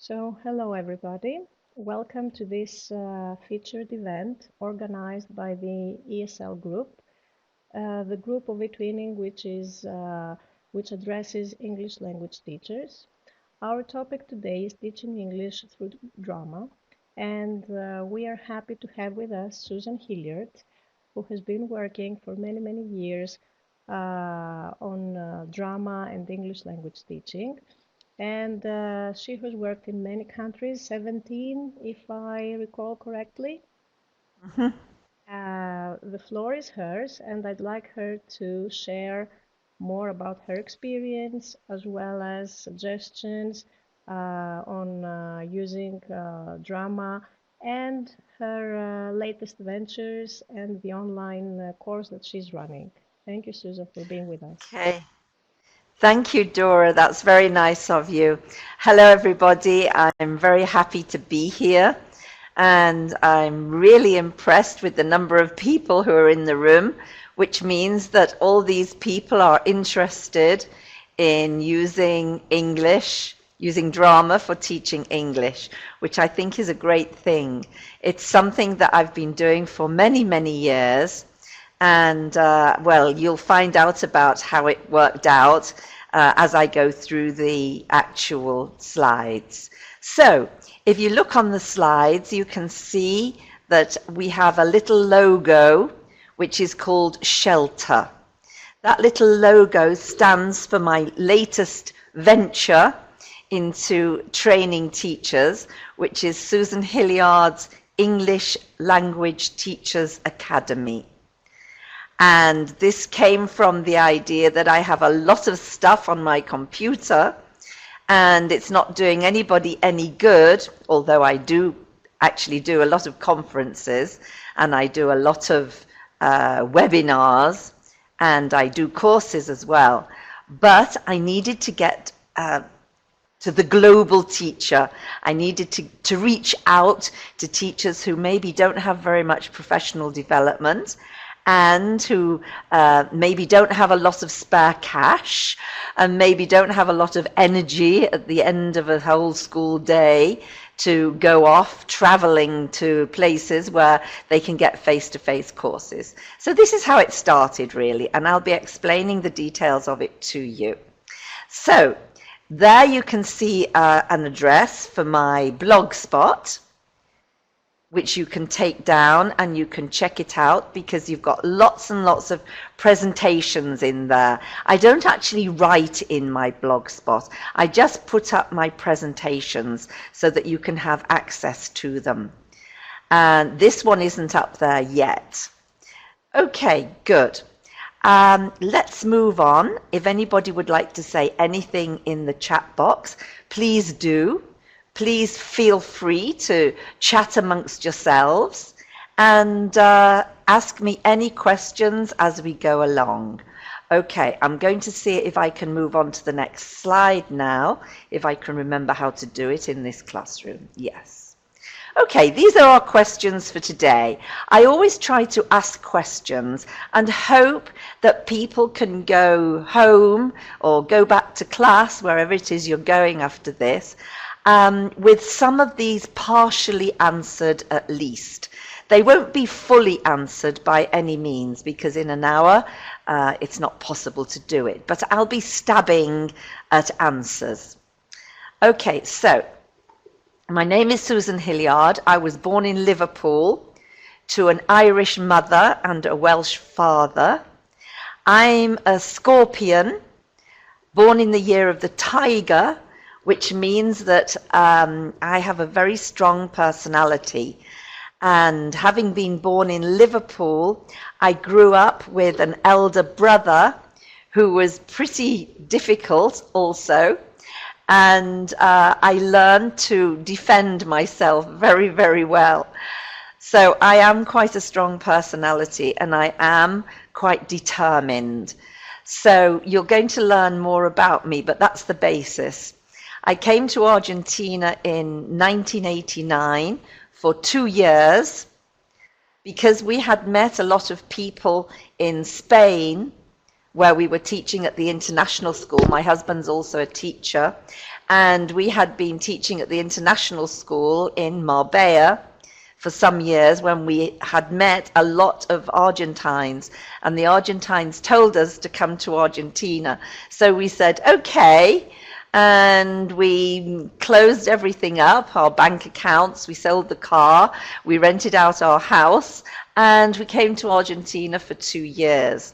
So, hello everybody. Welcome to this featured event organized by the ESL group, the group of eTwinning which addresses English language teachers. Our topic today is teaching English through drama, and we are happy to have with us Susan Hillyard, who has been working for many years on drama and English language teaching. And she has worked in many countries, 17, if I recall correctly. The floor is hers, and I'd like her to share more about her experience as well as suggestions on using drama and her latest ventures and the online course that she's running. Thank you, Susan, for being with us. Okay. Thank you, Dora. That's very nice of you. Hello, everybody. I'm very happy to be here. And I'm really impressed with the number of people who are in the room, which means that all these people are interested in using English, using drama for teaching English, which I think is a great thing. It's something that I've been doing for many years. And well, you'll find out about how it worked out as I go through the actual slides. So if you look on the slides, you can see that we have a little logo which is called Shelter. That little logo stands for my latest venture into training teachers, which is Susan Hillyard's English Language Teachers Academy. And this came from the idea that I have a lot of stuff on my computer and it's not doing anybody any good, although I do actually do a lot of conferences and I do a lot of webinars and I do courses as well. But I needed to get to the global teacher. I needed to reach out to teachers who maybe don't have very much professional development and who maybe don't have a lot of spare cash and maybe don't have a lot of energy at the end of a whole school day to go off traveling to places where they can get face-to-face courses. So this is how it started really, and I'll be explaining the details of it to you. So there you can see an address for my blog spot, which you can take down and you can check it out because you've got lots and lots of presentations in there. I don't actually write in my blog spot. I just put up my presentations so that you can have access to them. And this one isn't up there yet. Okay, good. Let's move on. If anybody would like to say anything in the chat box, please do. Please feel free to chat amongst yourselves and ask me any questions as we go along. Okay, I'm going to see if I can move on to the next slide now, if I can remember how to do it in this classroom. Yes. Okay, these are our questions for today. I always try to ask questions and hope that people can go home or go back to class, wherever it is you're going after this, with some of these partially answered at least. They won't be fully answered by any means because in an hour it's not possible to do it, but I'll be stabbing at answers. Okay, so my name is Susan Hillyard. I was born in Liverpool to an Irish mother and a Welsh father. I'm a Scorpion, born in the year of the tiger, which means that I have a very strong personality. And having been born in Liverpool, I grew up with an elder brother who was pretty difficult also. And I learned to defend myself very well. So I am quite a strong personality and I am quite determined. So you're going to learn more about me, but that's the basis. I came to Argentina in 1989 for 2 years because we had met a lot of people in Spain where we were teaching at the international school. My husband's also a teacher. and we had been teaching at the international school in Marbella for some years when we had met a lot of Argentines, and the Argentines told us to come to Argentina. So we said, okay, and we closed everything up, our bank accounts, we sold the car, we rented out our house, and we came to Argentina for 2 years.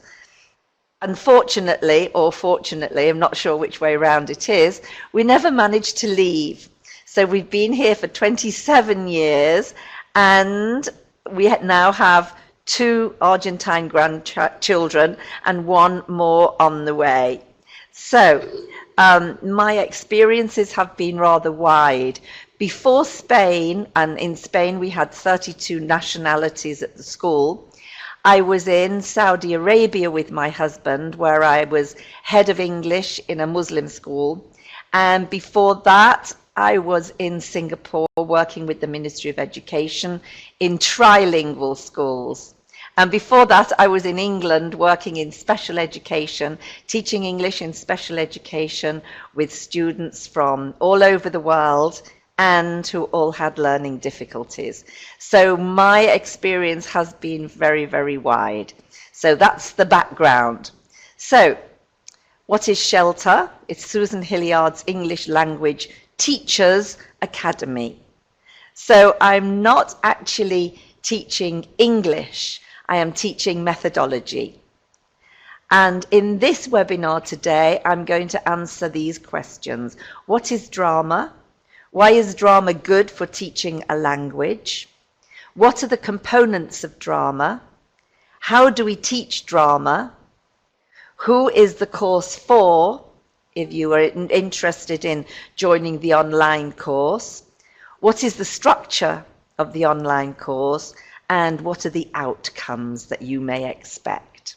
Unfortunately, or fortunately, I'm not sure which way around it is, we never managed to leave. So we've been here for 27 years, and we now have 2 Argentine grandchildren and 1 more on the way. So my experiences have been rather wide. Before Spain, and in Spain we had 32 nationalities at the school, I was in Saudi Arabia with my husband, where I was head of English in a Muslim school. And before that, I was in Singapore working with the Ministry of Education in trilingual schools. And before that, I was in England working in special education, teaching English in special education with students from all over the world and who all had learning difficulties. So my experience has been very, very wide. So that's the background. So what is Shelter? It's Susan Hillyard's English Language Teachers Academy. So I'm not actually teaching English, I am teaching methodology. And in this webinar today, I'm going to answer these questions. What is drama? Why is drama good for teaching a language? What are the components of drama? How do we teach drama? Who is the course for, if you are interested in joining the online course? What is the structure of the online course? And what are the outcomes that you may expect?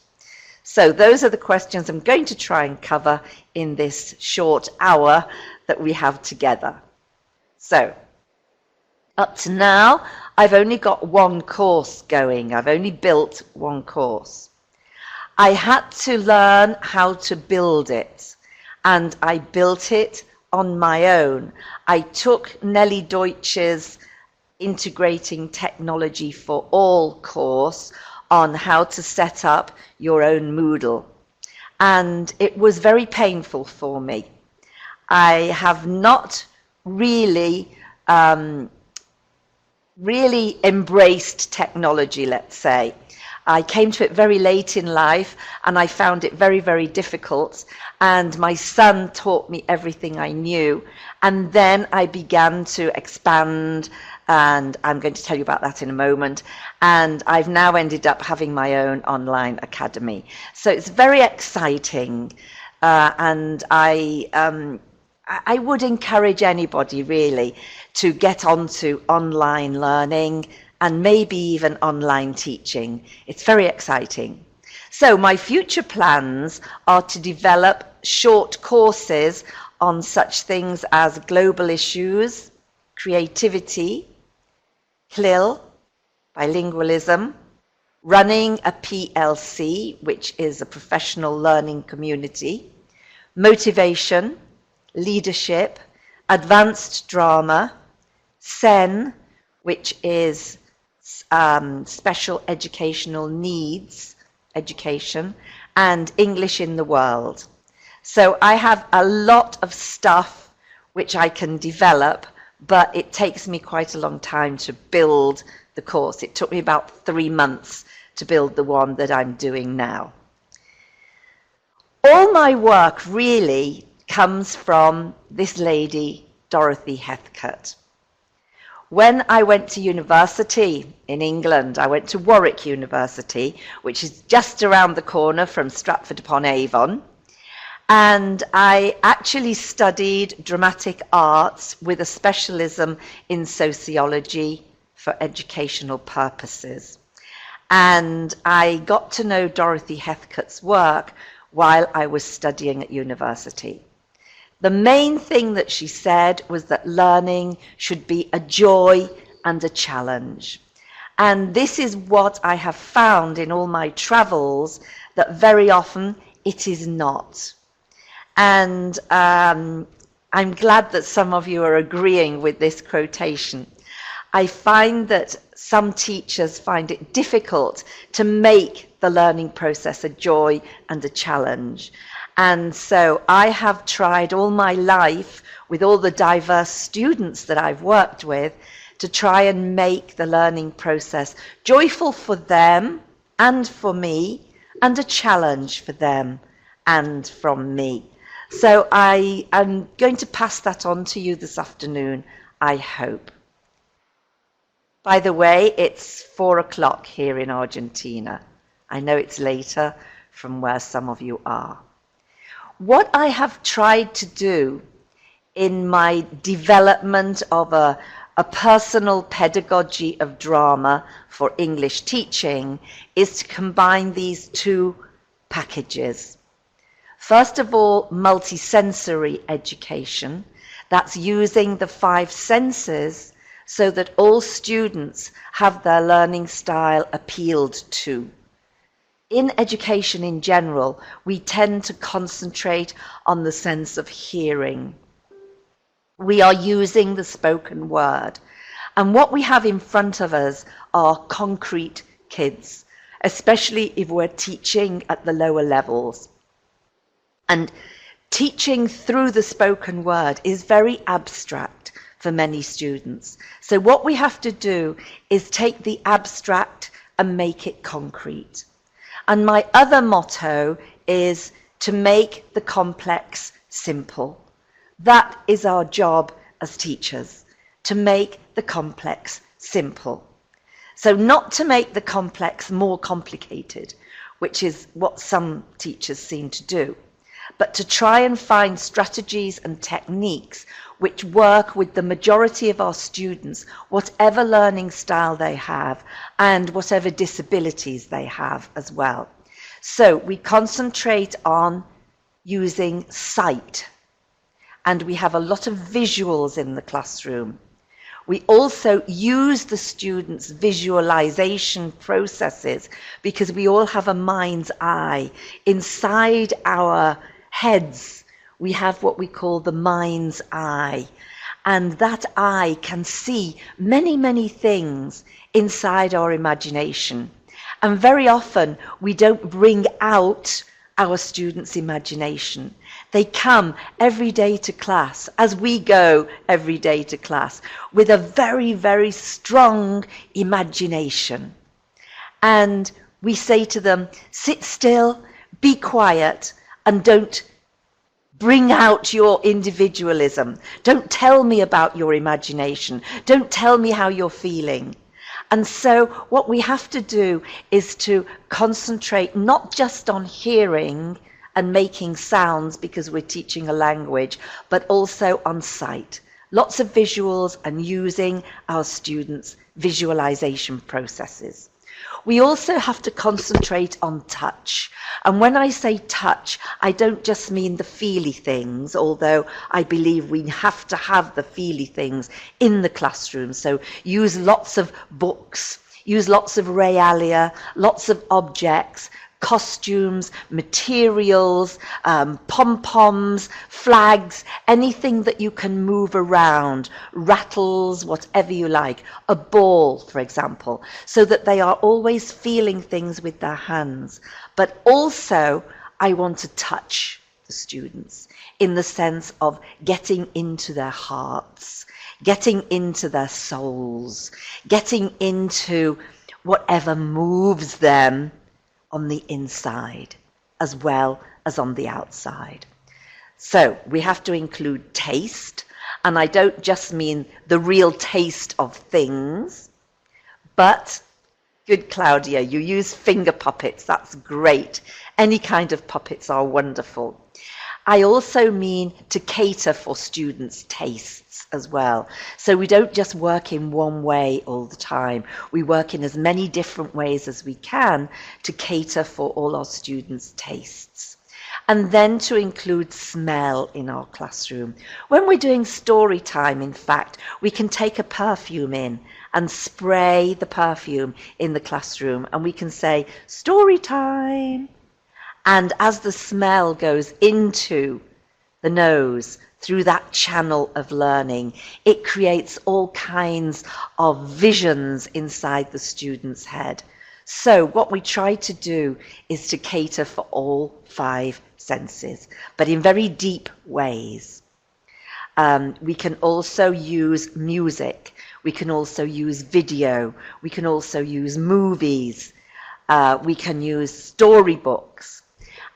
So those are the questions I'm going to try and cover in this short hour that we have together. So, up to now, I've only got 1 course going. I've only built 1 course. I had to learn how to build it, and I built it on my own. I took Nellie Deutsch's Integrating Technology for All course on how to set up your own Moodle, and it was very painful for me. I have not really embraced technology, let's say. I came to it very late in life, and I found it very, very difficult, and my son taught me everything I knew, and then I began to expand, and I'm going to tell you about that in a moment, and I've now ended up having my own online academy. So it's very exciting, and I would encourage anybody really to get onto online learning and maybe even online teaching. It's very exciting. So my future plans are to develop short courses on such things as global issues, creativity, CLIL, bilingualism, running a PLC, which is a professional learning community, motivation, leadership, advanced drama, SEN, which is special educational needs education, and English in the world. So I have a lot of stuff which I can develop, but it takes me quite a long time to build the course. It took me about 3 months to build the one that I'm doing now. All my work really comes from this lady, Dorothy Heathcote. When I went to university in England, I went to Warwick University, which is just around the corner from Stratford-upon-Avon, and I actually studied dramatic arts with a specialism in sociology for educational purposes. And I got to know Dorothy Heathcote's work while I was studying at university. The main thing that she said was that learning should be a joy and a challenge. And this is what I have found in all my travels, that very often it is not. And I'm glad that some of you are agreeing with this quotation. I find that some teachers find it difficult to make the learning process a joy and a challenge. And so I have tried all my life with all the diverse students that I've worked with to try and make the learning process joyful for them and for me, and a challenge for them and from me. So I am going to pass that on to you this afternoon, I hope. By the way, it's 4 o'clock here in Argentina. I know it's later from where some of you are. What I have tried to do in my development of a personal pedagogy of drama for English teaching is to combine these two packages. First of all, multisensory education. That's using the 5 senses so that all students have their learning style appealed to. In education in general, we tend to concentrate on the sense of hearing. We are using the spoken word. And what we have in front of us are concrete kids, especially if we're teaching at the lower levels. And teaching through the spoken word is very abstract for many students. So what we have to do is take the abstract and make it concrete. And my other motto is to make the complex simple. That is our job as teachers, to make the complex simple. So not to make the complex more complicated, which is what some teachers seem to do, but to try and find strategies and techniques which work with the majority of our students, whatever learning style they have and whatever disabilities they have as well. So we concentrate on using sight, and we have a lot of visuals in the classroom. We also use the students' visualization processes because we all have a mind's eye. Inside our heads, we have what we call the mind's eye. And that eye can see many, many things inside our imagination. And very often, we don't bring out our students' imagination. They come every day to class, as we go every day to class, with a very, very strong imagination. And we say to them, sit still, be quiet, and don't bring out your individualism. Don't tell me about your imagination. Don't tell me how you're feeling. And so what we have to do is to concentrate not just on hearing and making sounds because we're teaching a language, but also on sight. Lots of visuals and using our students' visualization processes. We also have to concentrate on touch. And when I say touch, I don't just mean the feely things, although I believe we have to have the feely things in the classroom. So use lots of books, use lots of realia, lots of objects, costumes, materials, pom-poms, flags, anything that you can move around, rattles, whatever you like, a ball, for example, so that they are always feeling things with their hands. But also, I want to touch the students in the sense of getting into their hearts, getting into their souls, getting into whatever moves them on the inside as well as on the outside. So we have to include taste, and I don't just mean the real taste of things, but good, Claudia, you use finger puppets, that's great. Any kind of puppets are wonderful. I also mean to cater for students' tastes as well. So we don't just work in one way all the time. We work in as many different ways as we can to cater for all our students' tastes. And then to include smell in our classroom. When we're doing story time, in fact, we can take a perfume in and spray the perfume in the classroom, and we can say, story time. And as the smell goes into the nose through that channel of learning. It creates all kinds of visions inside the student's head. So what we try to do is to cater for all 5 senses, but in very deep ways. We can also use music. We can also use video. We can also use movies. We can use storybooks.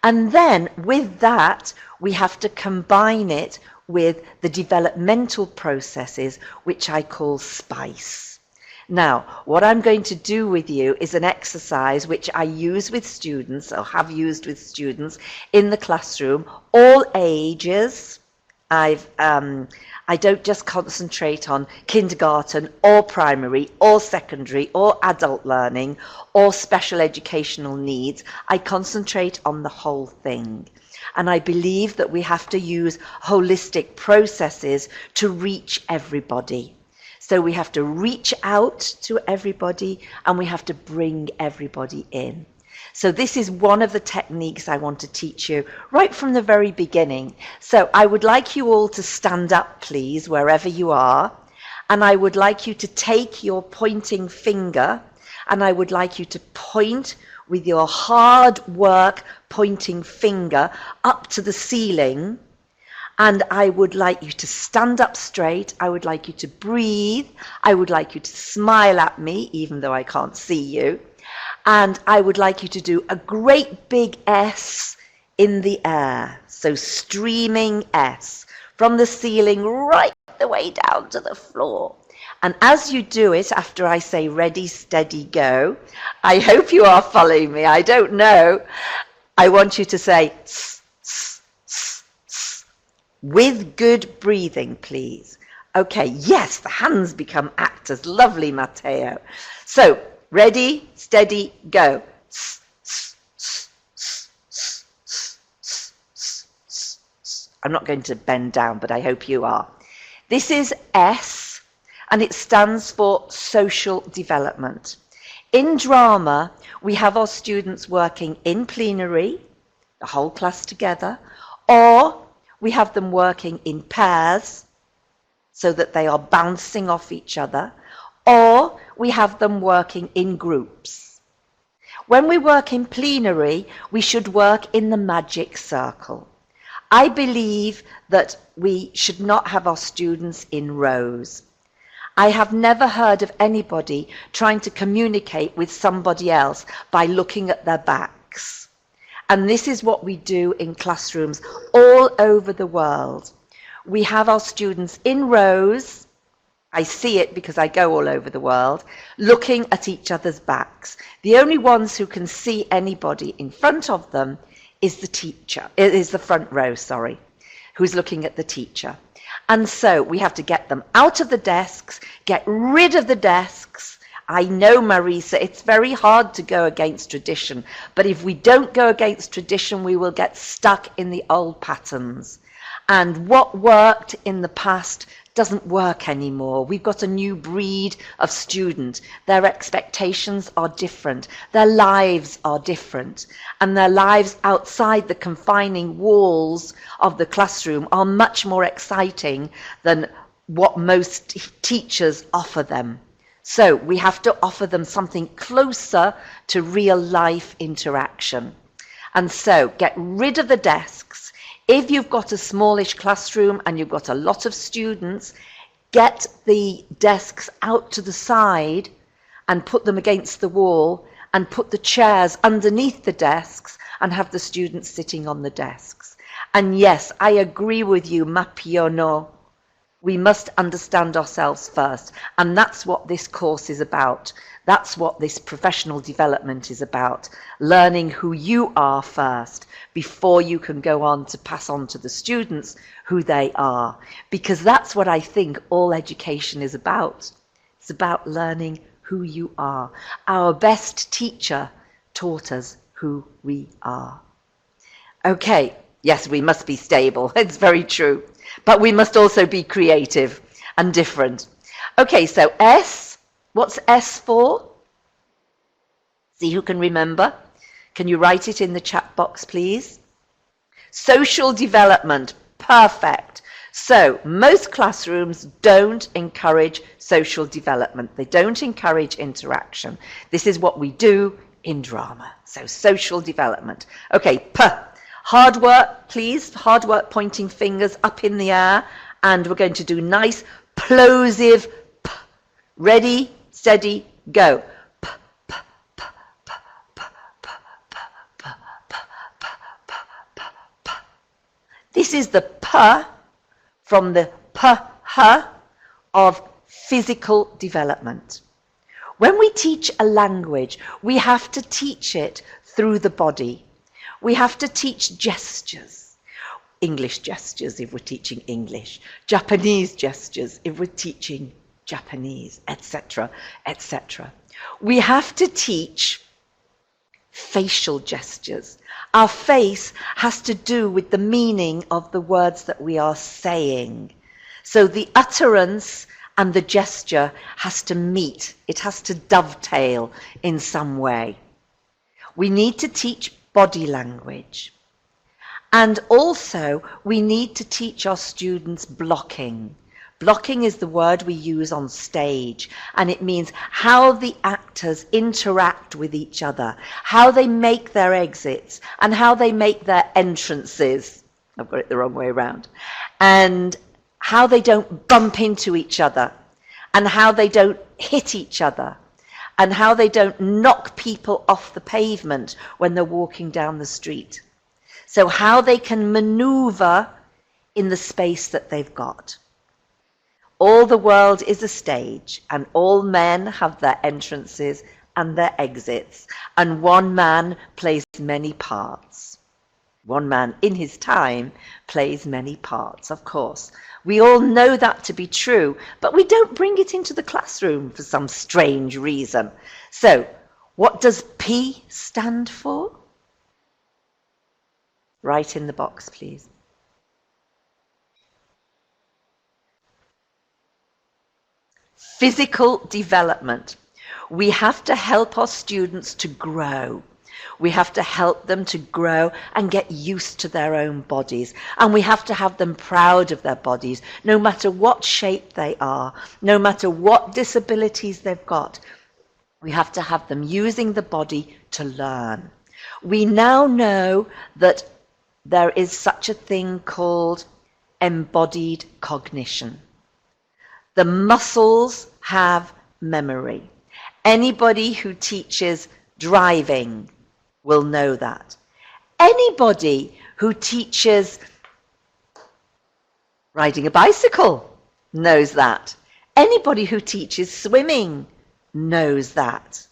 And then with that, we have to combine it with the developmental processes, which I call SPICE. Now, what I'm going to do with you is an exercise which I use with students, or have used with students in the classroom, all ages. I don't just concentrate on kindergarten or primary or secondary or adult learning or special educational needs. I concentrate on the whole thing. And I believe that we have to use holistic processes to reach everybody. So we have to reach out to everybody and we have to bring everybody in. So this is one of the techniques I want to teach you right from the very beginning. So I would like you all to stand up, please, wherever you are. And I would like you to take your pointing finger and I would like you to point with your hard work pointing finger up to the ceiling. And I would like you to stand up straight. I would like you to breathe. I would like you to smile at me, even though I can't see you. And I would like you to do a great big S in the air. So streaming S from the ceiling right the way down to the floor. And as you do it, after I say ready, steady, go, I hope you are following me. I don't know. I want you to say tss, tss, tss, tss, with good breathing, please. Okay, yes, the hands become actors. Lovely, Matteo. So, ready, steady, go. I'm not going to bend down, but I hope you are. This is S, and it stands for social development. In drama, we have our students working in plenary, the whole class together, or we have them working in pairs so that they are bouncing off each other, or we have them working in groups. When we work in plenary, we should work in the magic circle. I believe that we should not have our students in rows. I have never heard of anybody trying to communicate with somebody else by looking at their backs. And this is what we do in classrooms all over the world. We have our students in rows. I see it because I go all over the world, looking at each other's backs. The only ones who can see anybody in front of them is the teacher, is the front row, sorry, who's looking at the teacher. And so we have to get them out of the desks, get rid of the desks. I know, Marisa, it's very hard to go against tradition, but if we don't go against tradition, we will get stuck in the old patterns. And what worked in the past doesn't work anymore. We've got a new breed of student. Their expectations are different. Their lives are different. And their lives outside the confining walls of the classroom are much more exciting than what most teachers offer them. So we have to offer them something closer to real life interaction. And so get rid of the desks. If you've got a smallish classroom and you've got a lot of students, get the desks out to the side and put them against the wall and put the chairs underneath the desks and have the students sitting on the desks. And yes, I agree with you, Mapiono. We must understand ourselves first. And that's what this course is about. That's what this professional development is about. Learning who you are first before you can go on to pass on to the students who they are. Because that's what I think all education is about. It's about learning who you are. Our best teacher taught us who we are. Okay, yes, we must be stable. It's very true. But we must also be creative and different. Okay, so S, what's S for? See who can remember? Can you write it in the chat box, please? Social development, perfect. So most classrooms don't encourage social development. They don't encourage interaction. This is what we do in drama. So social development. Okay, P. Hard work, please. Hard work, pointing fingers up in the air. And we're going to do nice plosive P. Ready, steady, go. P, P, P, P, P, P, P, P, P, P, P, P. This is the P from the P-H of physical development. When we teach a language, we have to teach it through the body. We have to teach gestures. English gestures if we're teaching English. Japanese gestures if we're teaching Japanese, etc., etc. We have to teach facial gestures. Our face has to do with the meaning of the words that we are saying. So the utterance and the gesture has to meet. It has to dovetail in some way. We need to teach body language. And also, we need to teach our students blocking. Blocking is the word we use on stage, and it means how the actors interact with each other, how they make their exits, and how they make their entrances. I've got it the wrong way around. And how they don't bump into each other, and how they don't hit each other, and how they don't knock people off the pavement when they're walking down the street. So how they can maneuver in the space that they've got. All the world is a stage, and all men have their entrances and their exits, and one man plays many parts. One man in his time plays many parts, of course. We all know that to be true, but we don't bring it into the classroom for some strange reason. So, what does P stand for? Write in the box, please. Physical development. We have to help our students to grow. We have to help them to grow and get used to their own bodies. And we have to have them proud of their bodies, no matter what shape they are, no matter what disabilities they've got. We have to have them using the body to learn. We now know that there is such a thing called embodied cognition. The muscles have memory. Anybody who teaches driving will know that. Anybody who teaches riding a bicycle knows that. Anybody who teaches swimming knows that.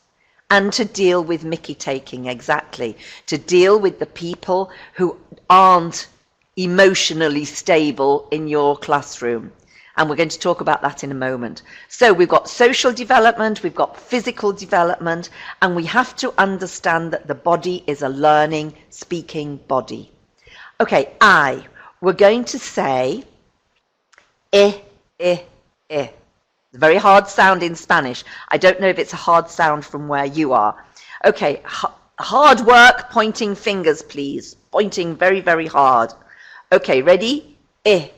And to deal with Mickey taking, exactly. To deal with the people who aren't emotionally stable in your classroom. And we're going to talk about that in a moment. So we've got social development, we've got physical development, and we have to understand that the body is a learning, speaking body. Okay, we're going to say eh. It's a very hard sound in Spanish. I don't know if it's a hard sound from where you are. Okay, hard work, pointing fingers, please. Pointing very, very hard. Okay, ready? Eh.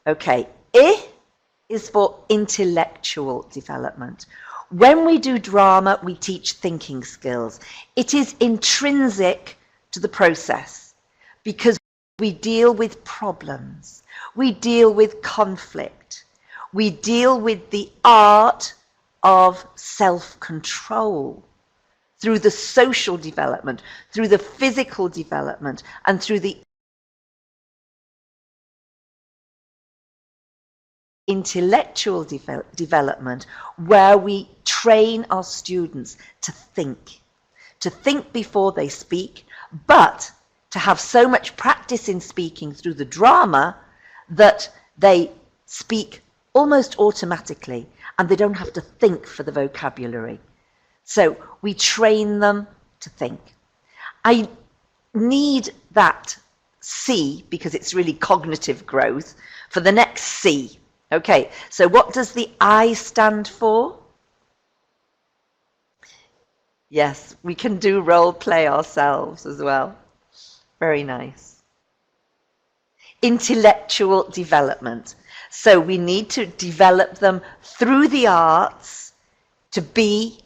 Okay, is for intellectual development. When we do drama, we teach thinking skills. It is intrinsic to the process because we deal with problems, we deal with conflict, we deal with the art of self-control through the social development, through the physical development, and through the intellectual development, where we train our students to think before they speak, but to have so much practice in speaking through the drama that they speak almost automatically and they don't have to think for the vocabulary. So we train them to think. I need that C, because it's really cognitive growth, for the next C. Okay, so what does the I stand for? Yes, we can do role play ourselves as well. Very nice. Intellectual development. So we need to develop them through the arts to be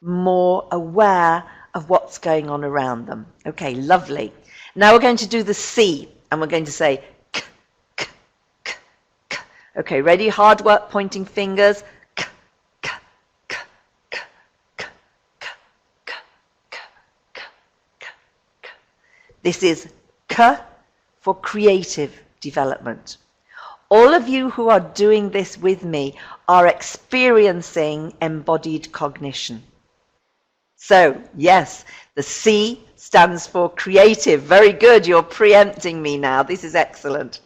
more aware of what's going on around them. Okay, lovely. Now we're going to do the C, and we're going to say k, k, k, k. Okay, ready? Hard work, pointing fingers. K, k, k, k, k, k, k, k, k, k, k. This is K for creative development. All of you who are doing this with me are experiencing embodied cognition. So, yes, the C stands for creative. Very good, you're preempting me now. This is excellent.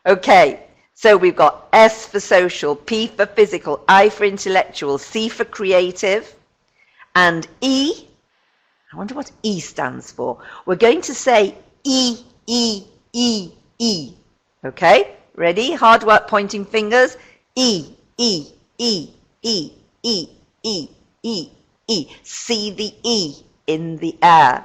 Okay, so we've got S for social, P for physical, I for intellectual, C for creative, and E. I wonder what E stands for. We're going to say E, E, E, E. Okay? Ready? Hard work, pointing fingers. E, E, E, E, E, E, E, E. See the E in the air.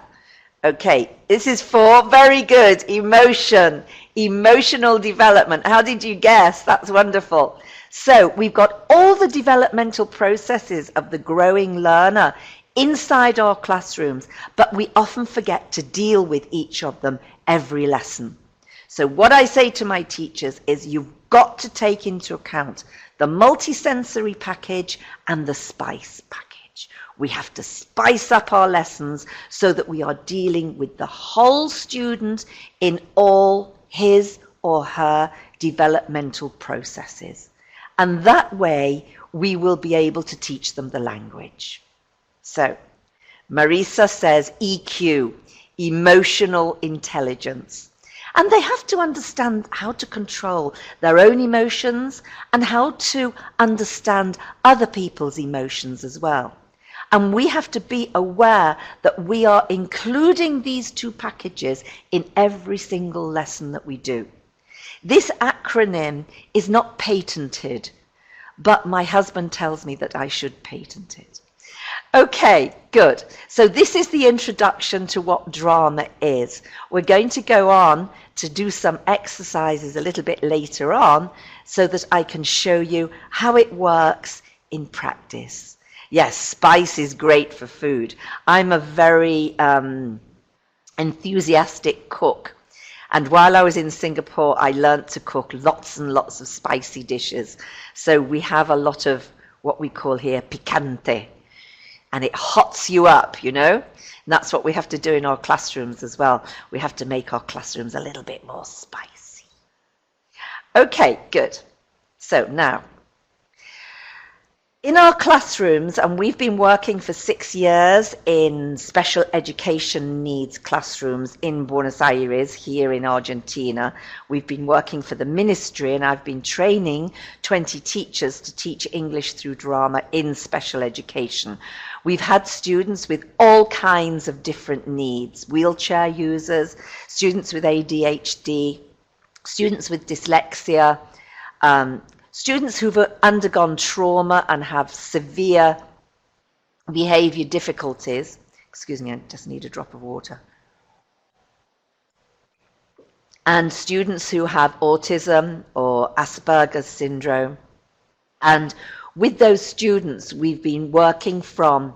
Okay, this is for, very good, emotion, emotional development. How did you guess? That's wonderful. So we've got all the developmental processes of the growing learner inside our classrooms, but we often forget to deal with each of them every lesson. So what I say to my teachers is you've got to take into account the multisensory package and the spice package. We have to spice up our lessons so that we are dealing with the whole student in all his or her developmental processes. And that way we will be able to teach them the language. So Marisa says EQ, emotional intelligence. And they have to understand how to control their own emotions and how to understand other people's emotions as well. And we have to be aware that we are including these two packages in every single lesson that we do. This acronym is not patented, but my husband tells me that I should patent it. Okay, good. So this is the introduction to what drama is. We're going to go on to do some exercises a little bit later on so that I can show you how it works in practice. Yes, spice is great for food. I'm a very enthusiastic cook. And while I was in Singapore, I learnt to cook lots and lots of spicy dishes. So we have a lot of what we call here picante. And it hots you up, you know. And that's what we have to do in our classrooms as well. We have to make our classrooms a little bit more spicy. Okay, good. So now, in our classrooms, and we've been working for 6 years in special education needs classrooms in Buenos Aires, here in Argentina. We've been working for the ministry, and I've been training 20 teachers to teach English through drama in special education. We've had students with all kinds of different needs, wheelchair users, students with ADHD, students with dyslexia, students who've undergone trauma and have severe behavior difficulties. Excuse me, I just need a drop of water. And students who have autism or Asperger's syndrome. And with those students, we've been working from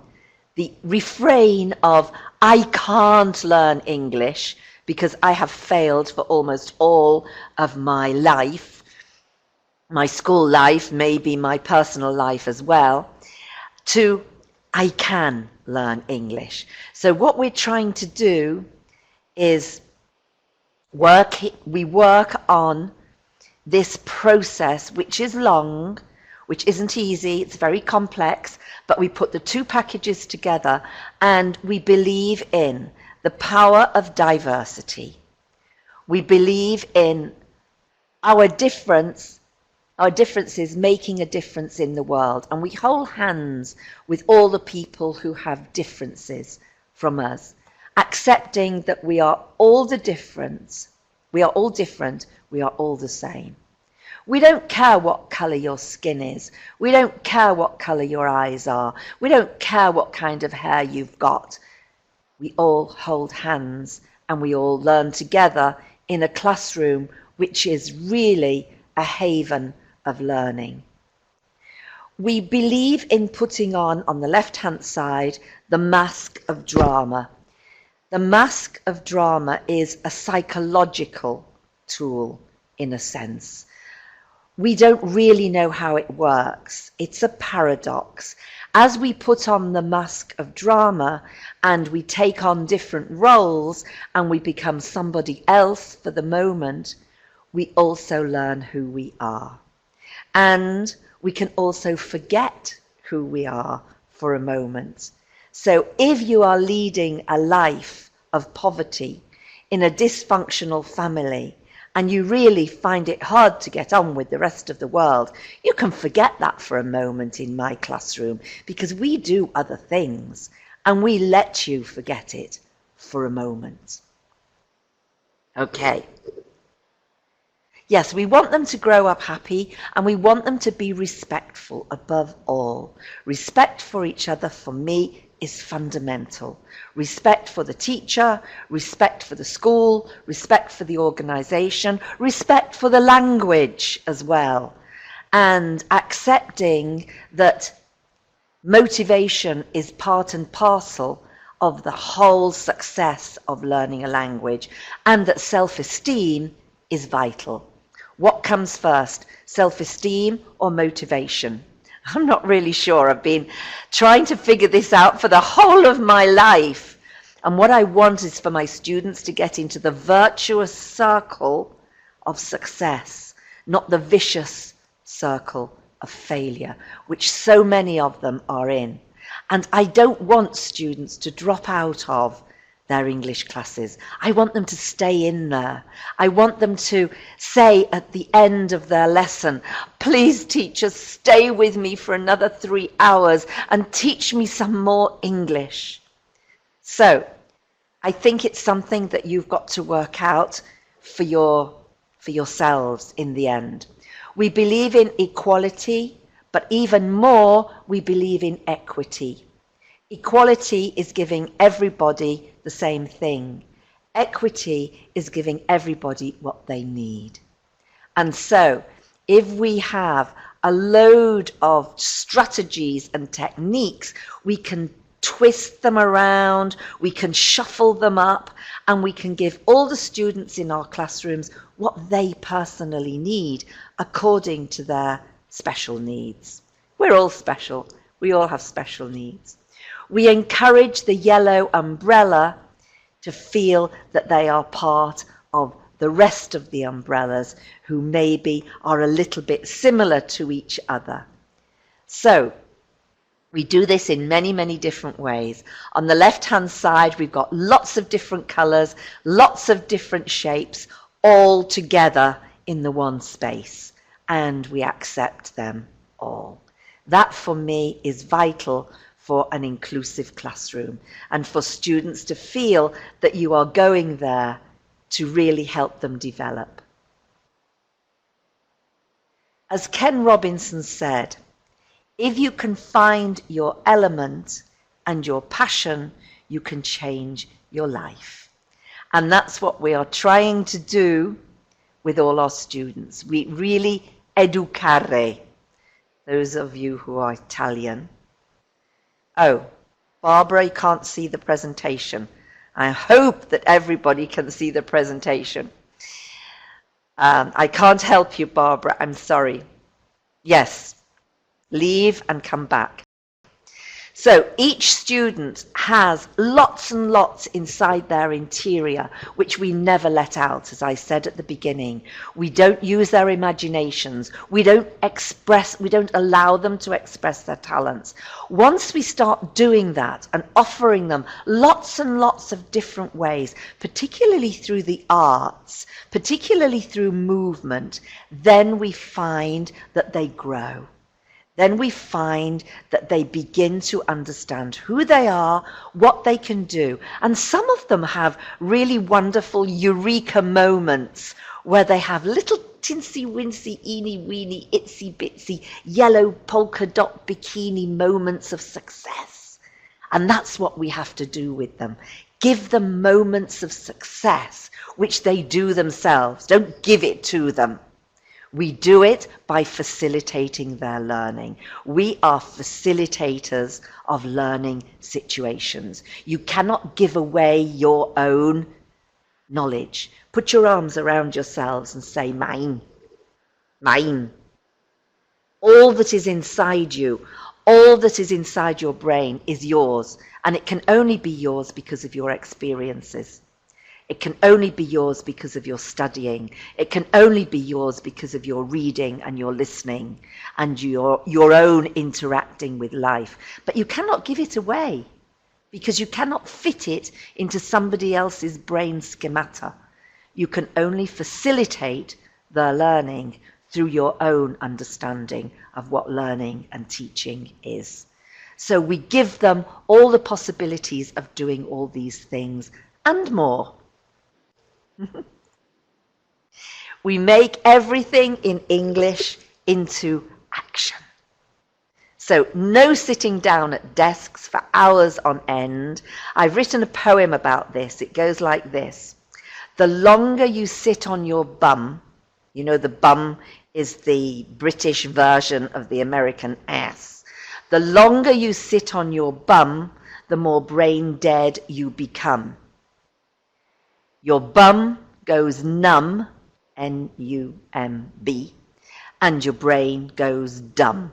the refrain of, I can't learn English because I have failed for almost all of my life, my school life, maybe my personal life as well, to I can learn English. So what we're trying to do is we work on this process, which is long, which isn't easy, it's very complex, but we put the two packages together and we believe in the power of diversity. We believe in our differences making a difference in the world, and we hold hands with all the people who have differences from us, accepting that we are all different, we are all the same. We don't care what colour your skin is. We don't care what colour your eyes are. We don't care what kind of hair you've got. We all hold hands and we all learn together in a classroom which is really a haven of learning. We believe in putting on the left-hand side, the mask of drama. The mask of drama is a psychological tool, in a sense. We don't really know how it works. It's a paradox. As we put on the mask of drama and we take on different roles and we become somebody else for the moment, we also learn who we are. And we can also forget who we are for a moment. So if you are leading a life of poverty in a dysfunctional family and you really find it hard to get on with the rest of the world, you can forget that for a moment in my classroom, because we do other things and we let you forget it for a moment. Okay. Yes, we want them to grow up happy and we want them to be respectful above all. Respect for each other, for me, is fundamental. Respect for the teacher, respect for the school, respect for the organisation, respect for the language as well. And accepting that motivation is part and parcel of the whole success of learning a language, and that self-esteem is vital. What comes first, self-esteem or motivation? I'm not really sure. I've been trying to figure this out for the whole of my life. And what I want is for my students to get into the virtuous circle of success, not the vicious circle of failure, which so many of them are in. And I don't want students to drop out of their English classes. I want them to stay in there. I want them to say at the end of their lesson, please teacher, stay with me for another 3 hours and teach me some more English. So I think it's something that you've got to work out for yourselves in the end. We believe in equality, but even more, we believe in equity. Equality is giving everybody the same thing. Equity is giving everybody what they need. And so, if we have a load of strategies and techniques, we can twist them around, we can shuffle them up, and we can give all the students in our classrooms what they personally need according to their special needs. We're all special. We all have special needs. We encourage the yellow umbrella to feel that they are part of the rest of the umbrellas who maybe are a little bit similar to each other. So we do this in many, many different ways. On the left-hand side, we've got lots of different colours, lots of different shapes, all together in the one space, and we accept them all. That, for me, is vital for an inclusive classroom and for students to feel that you are going there to really help them develop. As Ken Robinson said, if you can find your element and your passion, you can change your life. And that's what we are trying to do with all our students. We really educare, those of you who are Italian. Oh, Barbara, you can't see the presentation. I hope that everybody can see the presentation. I can't help you, Barbara, I'm sorry. Yes, leave and come back. So each student has lots and lots inside their interior, which we never let out, as I said at the beginning. We don't use their imaginations. We don't allow them to express their talents. Once we start doing that and offering them lots and lots of different ways, particularly through the arts, particularly through movement, then we find that they grow. Then we find that they begin to understand who they are, what they can do. And some of them have really wonderful eureka moments where they have little tinsy wincy, eeny weeny, itsy bitsy, yellow polka dot bikini moments of success. And that's what we have to do with them. Give them moments of success, which they do themselves. Don't give it to them. We do it by facilitating their learning. We are facilitators of learning situations. You cannot give away your own knowledge. Put your arms around yourselves and say, mine, mine. All that is inside you, all that is inside your brain is yours, and it can only be yours because of your experiences. It can only be yours because of your studying. It can only be yours because of your reading and your listening and your own interacting with life. But you cannot give it away because you cannot fit it into somebody else's brain schemata. You can only facilitate their learning through your own understanding of what learning and teaching is. So we give them all the possibilities of doing all these things and more. We make everything in English into action. So no sitting down at desks for hours on end. I've written a poem about this. It goes like this. The longer you sit on your bum, you know the bum is the British version of the American ass. The longer you sit on your bum, the more brain dead you become. Your bum goes numb, N-U-M-B, and your brain goes dumb.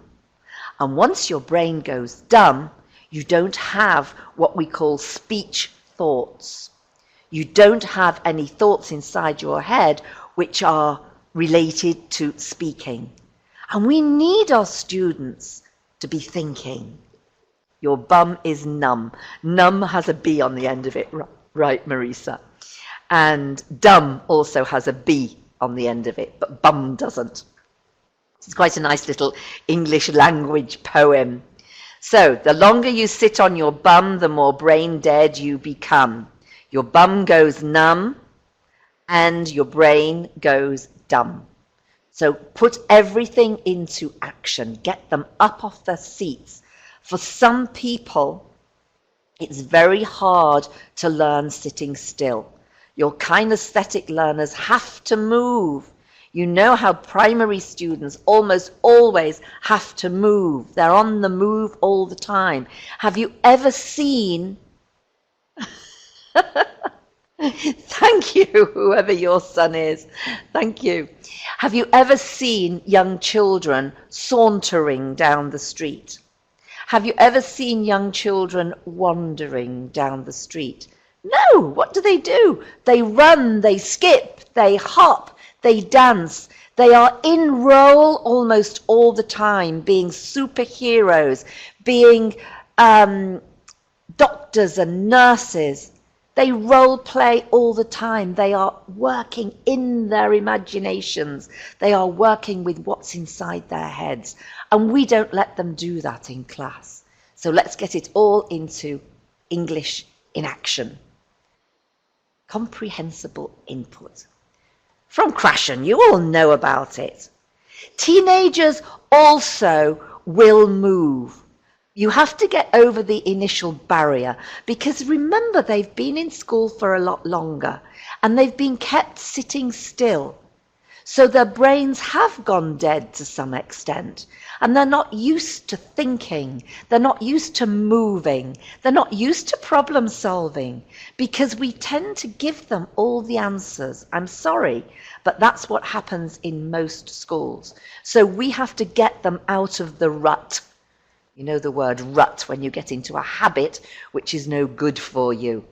And once your brain goes dumb, you don't have what we call speech thoughts. You don't have any thoughts inside your head which are related to speaking. And we need our students to be thinking. Your bum is numb. Numb has a B on the end of it, right, Marisa? And dumb also has a B on the end of it, but bum doesn't. It's quite a nice little English language poem. So, the longer you sit on your bum, the more brain dead you become. Your bum goes numb and your brain goes dumb. So put everything into action. Get them up off their seats. For some people, it's very hard to learn sitting still. Your kinesthetic learners have to move. You know how primary students almost always have to move. They're on the move all the time. Have you ever seen... Thank you, whoever your son is. Thank you. Have you ever seen young children sauntering down the street? Have you ever seen young children wandering down the street? No, what do? They run, they skip, they hop, they dance. They are in role almost all the time, being superheroes, being doctors and nurses. They role play all the time. They are working in their imaginations. They are working with what's inside their heads. And we don't let them do that in class. So let's get it all into English in action. Comprehensible input. From Krashen, you all know about it. Teenagers also will move. You have to get over the initial barrier because remember they've been in school for a lot longer and they've been kept sitting still. So their brains have gone dead to some extent and they're not used to thinking, they're not used to moving, they're not used to problem solving because we tend to give them all the answers. I'm sorry, but that's what happens in most schools. So we have to get them out of the rut. You know the word rut when you get into a habit which is no good for you.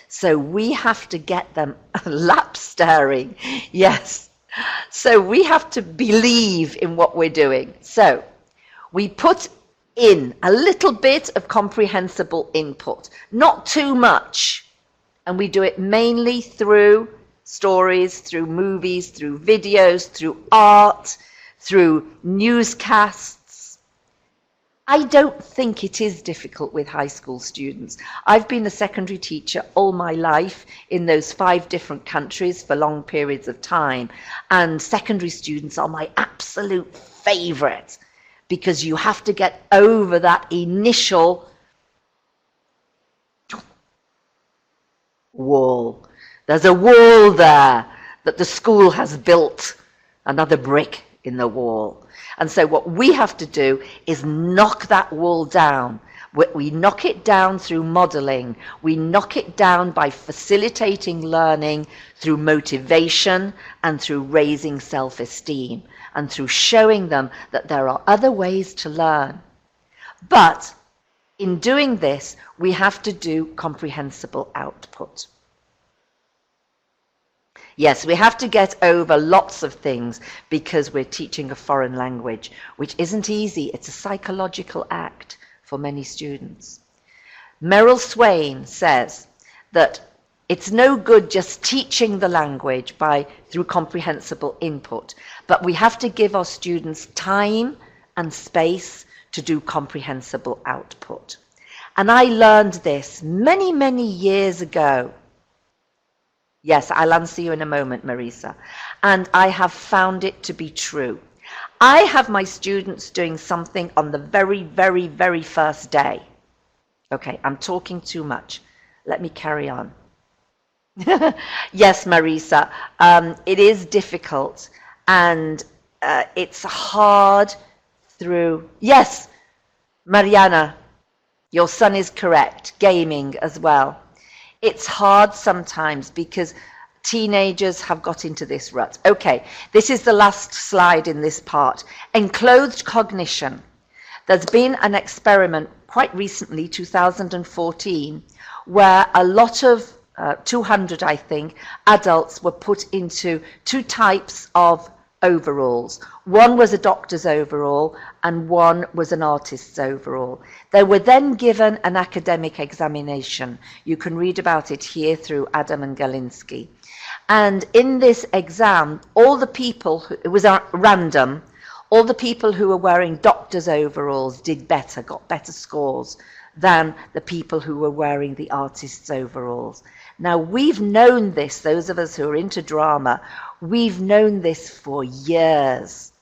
So we have to get them lap staring. Yes. So we have to believe in what we're doing. So we put in a little bit of comprehensible input, not too much. And we do it mainly through stories, through movies, through videos, through art, through newscasts. I don't think it is difficult with high school students. I've been a secondary teacher all my life in those 5 different countries for long periods of time, and secondary students are my absolute favourite because you have to get over that initial wall. There's a wall there that the school has built, another brick in the wall. And so what we have to do is knock that wall down. We knock it down through modelling. We knock it down by facilitating learning through motivation and through raising self-esteem and through showing them that there are other ways to learn. But in doing this, we have to do comprehensible output. Yes, we have to get over lots of things because we're teaching a foreign language, which isn't easy. It's a psychological act for many students. Meryl Swain says that it's no good just teaching the language through comprehensible input, but we have to give our students time and space to do comprehensible output. And I learned this many, many years ago. Yes, I'll answer you in a moment, Marisa. And I have found it to be true. I have my students doing something on the very, very, very first day. Okay, I'm talking too much. Let me carry on. Yes, Marisa, it is difficult and it's hard through... Yes, Mariana, your son is correct. Gaming as well. It's hard sometimes because teenagers have got into this rut. Okay, this is the last slide in this part. Enclosed cognition. There's been an experiment quite recently, 2014, where a lot of 200, I think, adults were put into 2 types of overalls. One was a doctor's overall and one was an artist's overall. They were then given an academic examination. You can read about it here through Adam and Galinsky. And in this exam, all the people, it was random, all the people who were wearing doctor's overalls did better, got better scores than the people who were wearing the artist's overalls. Now, we've known this, those of us who are into drama, we've known this for years.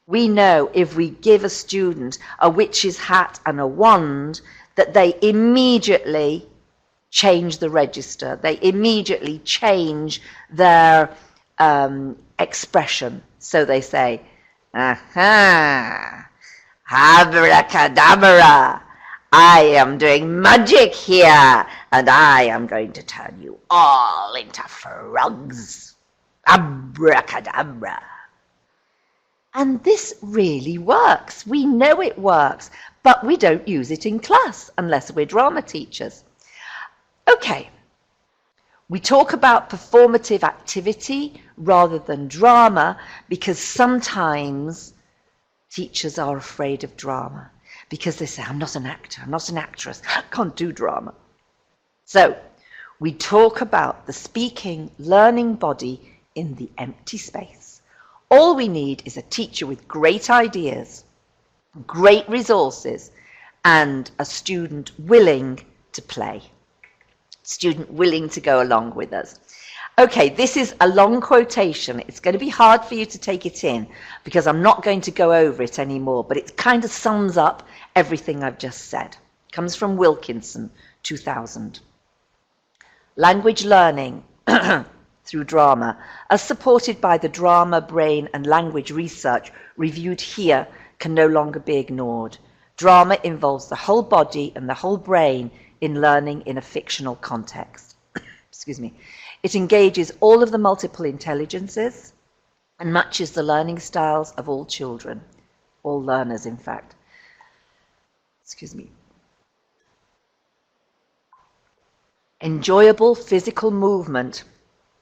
We know if we give a student a witch's hat and a wand, that they immediately change the register. They immediately change their expression. So they say, aha, abracadabra, I am doing magic here, and I am going to turn you all into frogs. Abracadabra. And this really works. We know it works, but we don't use it in class unless we're drama teachers. Okay, we talk about performative activity rather than drama because sometimes teachers are afraid of drama because they say, I'm not an actor, I'm not an actress, I can't do drama. So we talk about the speaking, learning body in the empty space. All we need is a teacher with great ideas, great resources, and a student willing to play. Student willing to go along with us. Okay, this is a long quotation. It's going to be hard for you to take it in because I'm not going to go over it anymore, but it kind of sums up everything I've just said. It comes from Wilkinson, 2000. Language learning through drama, as supported by the drama, brain, and language research reviewed here, can no longer be ignored. Drama involves the whole body and the whole brain in learning in a fictional context. Excuse me. It engages all of the multiple intelligences and matches the learning styles of all children, all learners, in fact. Excuse me. Enjoyable physical movement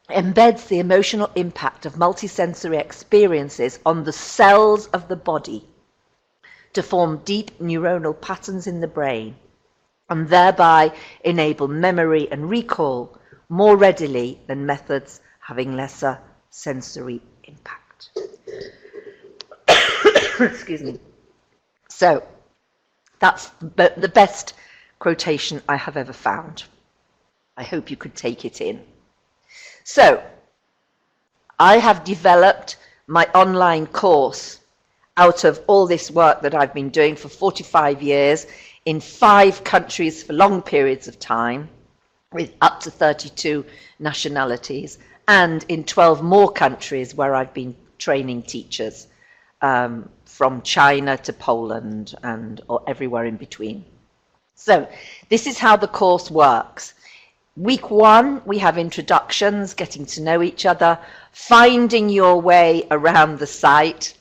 embeds the emotional impact of multisensory experiences on the cells of the body to form deep neuronal patterns in the brain and thereby enable memory and recall more readily than methods having lesser sensory impact. Excuse me. So, That's the best quotation I have ever found. I hope you could take it in. So, I have developed my online course out of all this work that I've been doing for 45 years in 5 countries for long periods of time, with up to 32 nationalities, and in 12 more countries where I've been training teachers, from China to Poland or everywhere in between. So this is how the course works. Week 1, we have introductions, getting to know each other, finding your way around the site.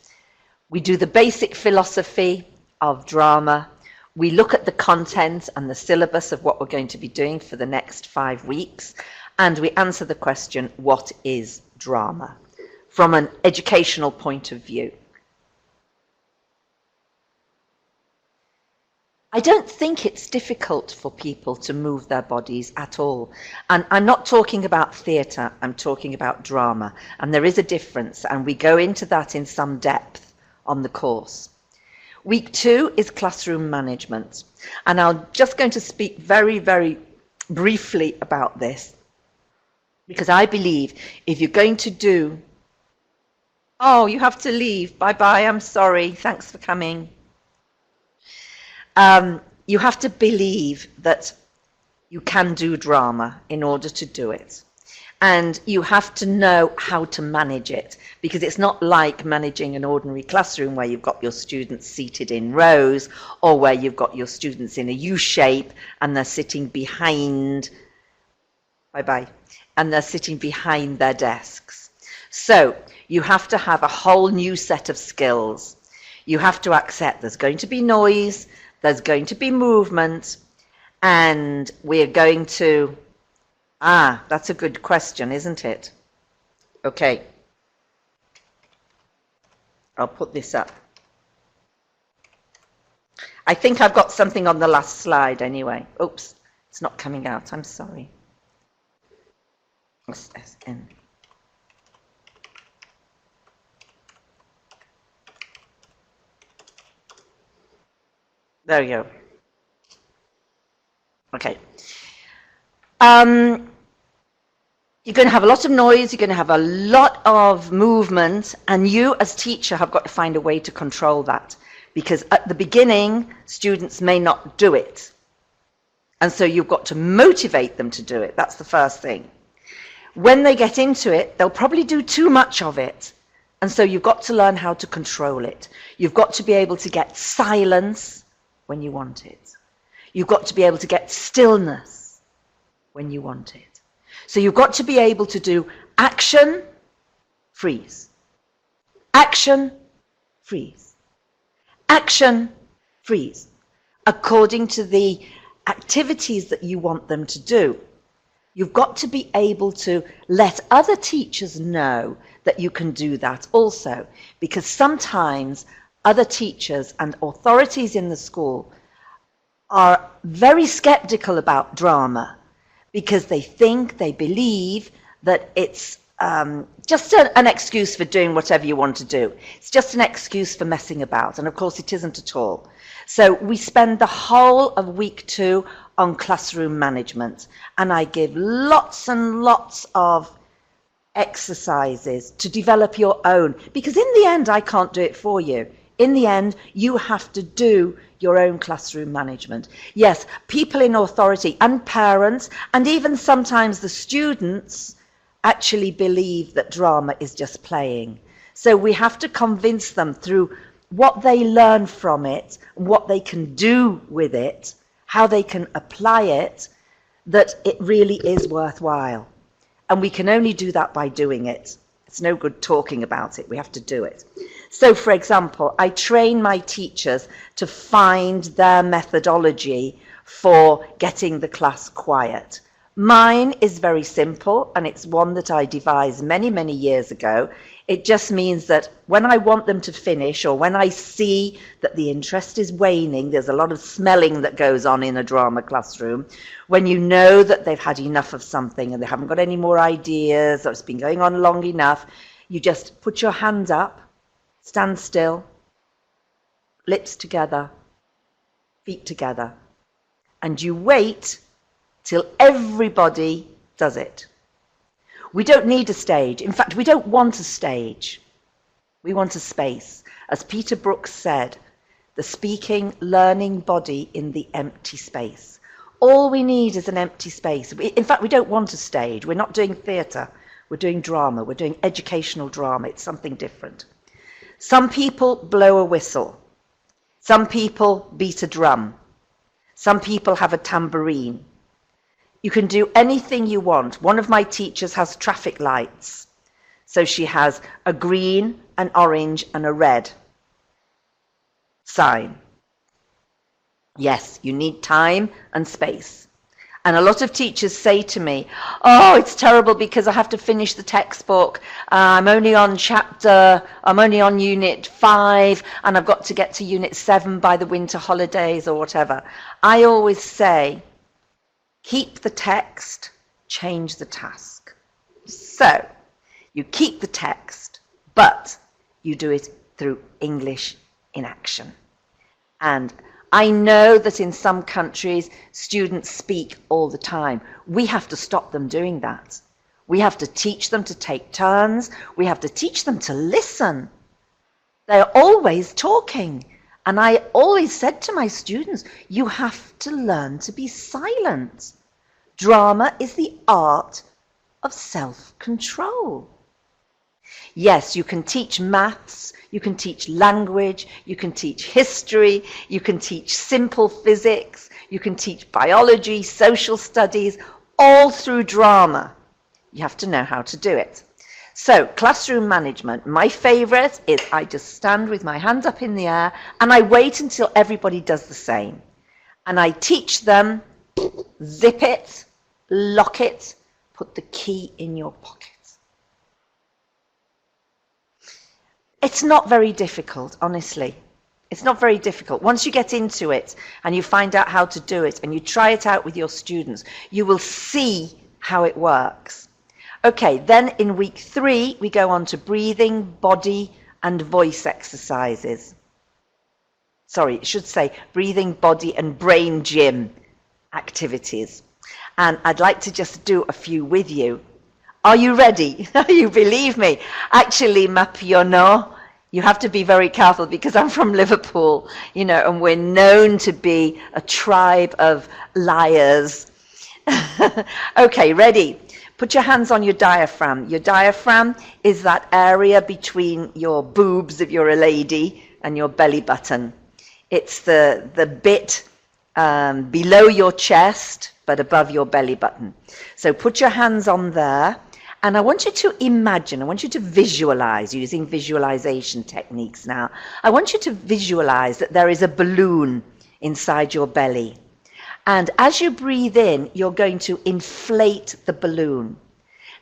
We do the basic philosophy of drama. We look at the content and the syllabus of what we're going to be doing for the next 5 weeks, and we answer the question, what is drama? From an educational point of view. I don't think it's difficult for people to move their bodies at all. And I'm not talking about theatre, I'm talking about drama. And there is a difference, and we go into that in some depth on the course. Week 2 is classroom management. And I'm just going to speak very, very briefly about this. Because I believe if you're going to do... Oh, you have to leave. Bye-bye, I'm sorry. Thanks for coming. You have to believe that you can do drama in order to do it. And you have to know how to manage it, because it's not like managing an ordinary classroom where you've got your students seated in rows, or where you've got your students in a U shape and they're sitting behind, and they're sitting behind their desks. So you have to have a whole new set of skills. You have to accept there's going to be noise, there's going to be movement, and we're going to... that's a good question, isn't it? Okay. I'll put this up. I think I've got something on the last slide anyway. Oops, it's not coming out, I'm sorry. SSN. There you go. Okay. You're going to have a lot of noise, you're going to have a lot of movement, and you as teacher have got to find a way to control that. Because at the beginning, students may not do it. And so you've got to motivate them to do it. That's the first thing. When they get into it, they'll probably do too much of it. And so you've got to learn how to control it. You've got to be able to get silence when you want it. You've got to be able to get stillness when you want it. So you've got to be able to do action, freeze. Action, freeze. Action, freeze. According to the activities that you want them to do. You've got to be able to let other teachers know that you can do that also. Because sometimes other teachers and authorities in the school are very skeptical about drama because they believe that it's just an excuse for doing whatever you want to do. It's just an excuse for messing about, and of course it isn't at all. So we spend the whole of week 2 on classroom management, and I give lots and lots of exercises to develop your own, because in the end I can't do it for you. In the end, you have to do your own classroom management. Yes, people in authority and parents, and even sometimes the students, actually believe that drama is just playing. So we have to convince them through what they learn from it, what they can do with it, how they can apply it, that it really is worthwhile. And we can only do that by doing it. It's no good talking about it, we have to do it. So, for example, I train my teachers to find their methodology for getting the class quiet. Mine is very simple, and it's one that I devised many, many years ago. It just means that when I want them to finish, or when I see that the interest is waning, there's a lot of smelling that goes on in a drama classroom, when you know that they've had enough of something and they haven't got any more ideas, or it's been going on long enough, you just put your hand up, stand still, lips together, feet together. And you wait till everybody does it. We don't need a stage. In fact, we don't want a stage. We want a space. As Peter Brooks said, the speaking, learning body in the empty space. All we need is an empty space. In fact, we don't want a stage. We're not doing theatre. We're doing drama. We're doing educational drama. It's something different. Some people blow a whistle. Some people beat a drum. Some people have a tambourine. You can do anything you want. One of my teachers has traffic lights. So she has a green, an orange, and a red sign. Yes, you need time and space. And a lot of teachers say to me, oh, it's terrible because I have to finish the textbook. I'm only on unit 5, and I've got to get to unit 7 by the winter holidays or whatever. I always say, keep the text, change the task. So, you keep the text, but you do it through English in action. And I know that in some countries, students speak all the time. We have to stop them doing that. We have to teach them to take turns. We have to teach them to listen. They're always talking. And I always said to my students, you have to learn to be silent. Drama is the art of self-control. Yes, you can teach maths, you can teach language, you can teach history, you can teach simple physics, you can teach biology, social studies, all through drama. You have to know how to do it. So, classroom management, my favourite is I just stand with my hands up in the air and I wait until everybody does the same. And I teach them, zip it, lock it, put the key in your pocket. It's not very difficult, honestly. It's not very difficult. Once you get into it and you find out how to do it and you try it out with your students, you will see how it works. Okay, then in week 3, we go on to breathing, body, and voice exercises. Sorry, it should say breathing, body, and brain gym activities. And I'd like to just do a few with you. Are you ready? You believe me? Actually, Mapiono, you have to be very careful because I'm from Liverpool, and we're known to be a tribe of liars. Okay, ready? Put your hands on your diaphragm. Your diaphragm is that area between your boobs if you're a lady and your belly button. It's the bit below your chest but above your belly button. So put your hands on there. And I want you to imagine, I want you to visualize, using visualization techniques now. I want you to visualize that there is a balloon inside your belly. And as you breathe in, you're going to inflate the balloon.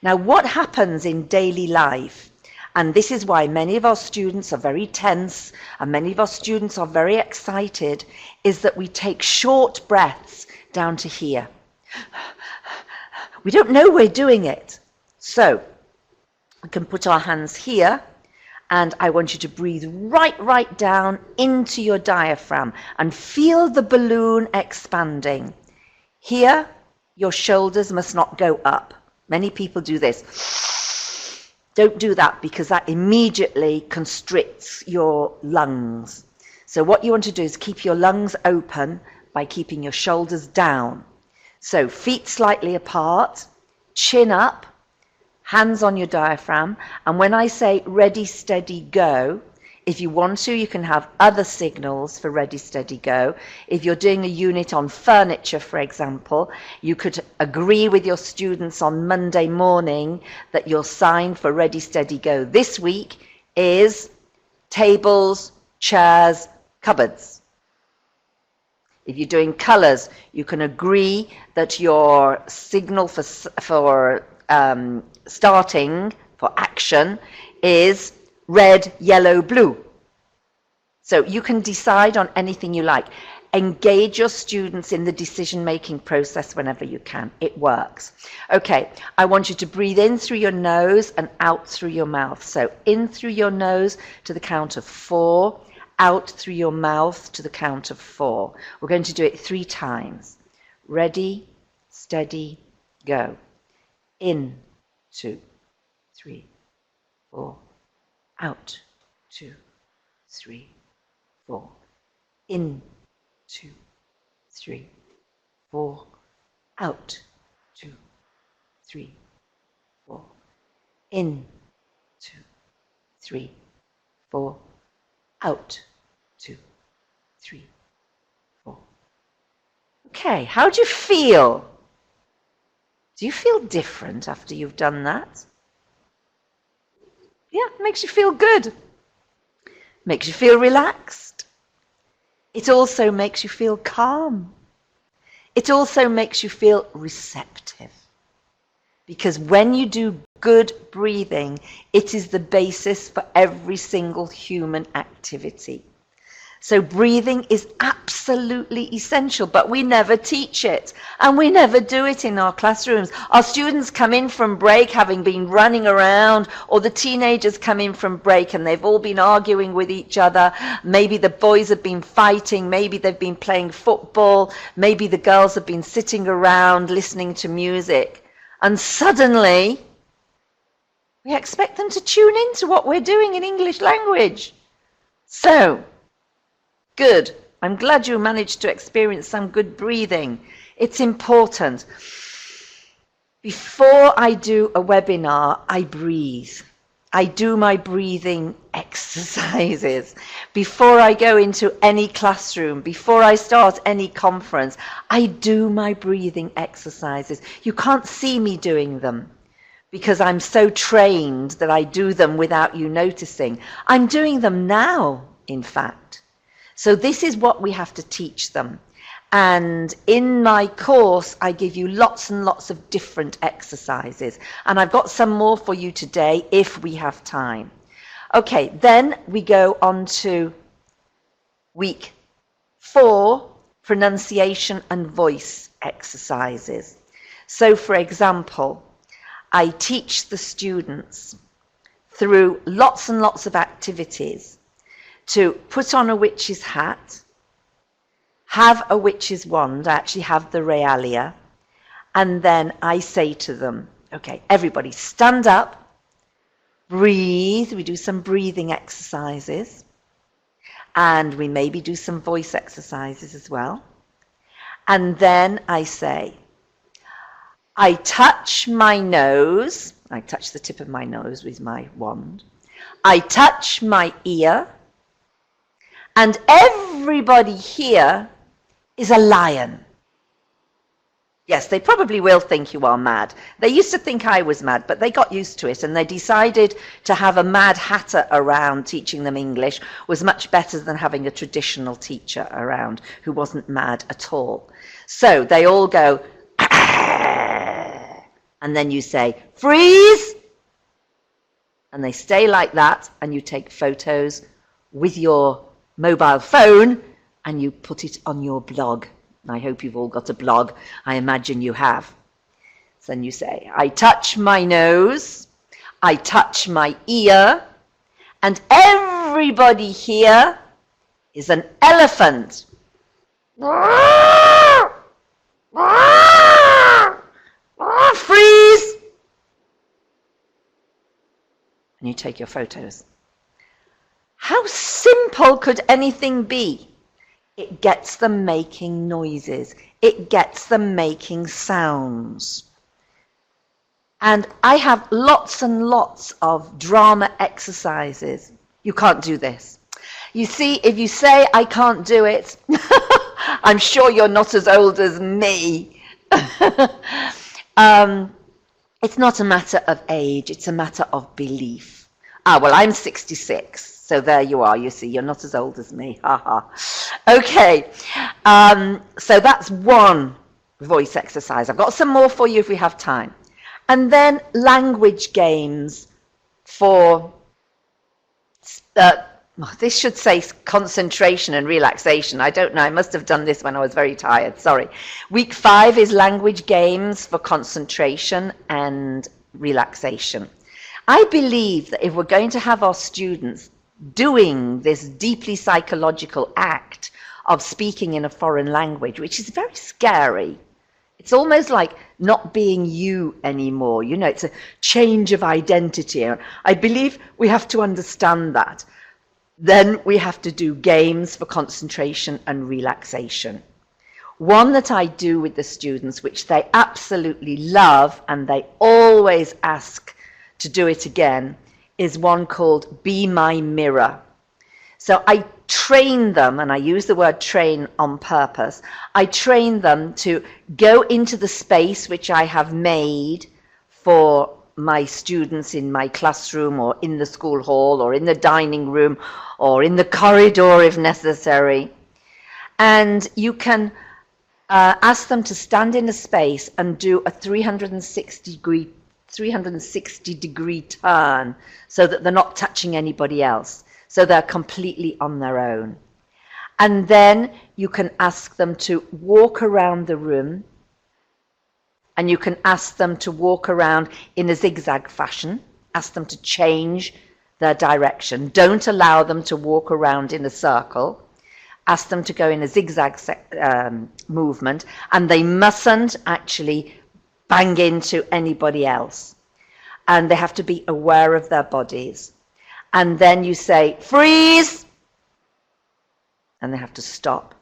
Now, what happens in daily life, and this is why many of our students are very tense and many of our students are very excited, is that we take short breaths down to here. We don't know we're doing it. So, we can put our hands here, and I want you to breathe right down into your diaphragm and feel the balloon expanding. Here, your shoulders must not go up. Many people do this. Don't do that because that immediately constricts your lungs. So what you want to do is keep your lungs open by keeping your shoulders down. So feet slightly apart, chin up, hands on your diaphragm, and when I say ready, steady, go, if you want to, you can have other signals for ready, steady, go. If you're doing a unit on furniture, for example, you could agree with your students on Monday morning that your sign for ready, steady, go this week is tables, chairs, cupboards. If you're doing colours, you can agree that your signal for starting for action is red, yellow, blue. So you can decide on anything you like. Engage your students in the decision-making process whenever you can. It works. Okay, I want you to breathe in through your nose and out through your mouth. So in through your nose to the count of 4, out through your mouth to the count of 4. We're going to do it 3 times. Ready, steady, go. In, 2, 3, 4. Out, 2, 3, 4. In, 2, 3, 4. Out, 2, 3, 4. In, 2, 3, 4. Out, 2, 3, 4. Okay, how do you feel? Do you feel different after you've done that? Yeah, it makes you feel good. Makes you feel relaxed. It also makes you feel calm. It also makes you feel receptive. Because when you do good breathing, it is the basis for every single human activity. So breathing is absolutely essential, but we never teach it, and we never do it in our classrooms. Our students come in from break having been running around, or the teenagers come in from break and they've all been arguing with each other. Maybe the boys have been fighting, maybe they've been playing football, maybe the girls have been sitting around listening to music, and suddenly we expect them to tune into what we're doing in English language. So, good. I'm glad you managed to experience some good breathing. It's important. Before I do a webinar, I breathe. I do my breathing exercises. Before I go into any classroom, before I start any conference, I do my breathing exercises. You can't see me doing them because I'm so trained that I do them without you noticing. I'm doing them now, in fact. So this is what we have to teach them. And in my course, I give you lots and lots of different exercises. And I've got some more for you today if we have time. Okay, then we go on to week 4, pronunciation and voice exercises. So for example, I teach the students through lots and lots of activities to put on a witch's hat, have a witch's wand. I actually have the realia. And then I say to them, okay, everybody stand up, breathe. We do some breathing exercises. And we maybe do some voice exercises as well. And then I say, I touch my nose. I touch the tip of my nose with my wand. I touch my ear. And everybody here is a lion. Yes, they probably will think you are mad. They used to think I was mad, but they got used to it, and they decided to have a mad hatter around teaching them English was much better than having a traditional teacher around who wasn't mad at all. So they all go, and then you say, freeze! And they stay like that, and you take photos with your mobile phone and you put it on your blog. I hope you've all got a blog. I imagine you have. So then you say, I touch my nose, I touch my ear, and everybody here is an elephant. Freeze! And you take your photos. How simple could anything be? It gets them making noises. It gets them making sounds. And I have lots and lots of drama exercises. You can't do this. You see, if you say, I can't do it, I'm sure you're not as old as me. It's not a matter of age. It's a matter of belief. Well, I'm 66. So there you are, you see, you're not as old as me. Okay, so that's one voice exercise. I've got some more for you if we have time. And then language games for, this should say concentration and relaxation. I don't know, I must have done this when I was very tired, sorry. Week 5 is language games for concentration and relaxation. I believe that if we're going to have our students doing this deeply psychological act of speaking in a foreign language, which is very scary. It's almost like not being you anymore. You know, it's a change of identity. I believe we have to understand that. Then we have to do games for concentration and relaxation. One that I do with the students, which they absolutely love, and they always ask to do it again, is one called Be My Mirror. So I train them, and I use the word train on purpose, I train them to go into the space which I have made for my students in my classroom or in the school hall or in the dining room or in the corridor if necessary. And you can ask them to stand in a space and do a 360 degree turn so that they're not touching anybody else. So they're completely on their own. And then you can ask them to walk around the room, and you can ask them to walk around in a zigzag fashion. Ask them to change their direction. Don't allow them to walk around in a circle. Ask them to go in a zigzag movement, and they mustn't actually bang into anybody else. And they have to be aware of their bodies. And then you say, freeze! And they have to stop.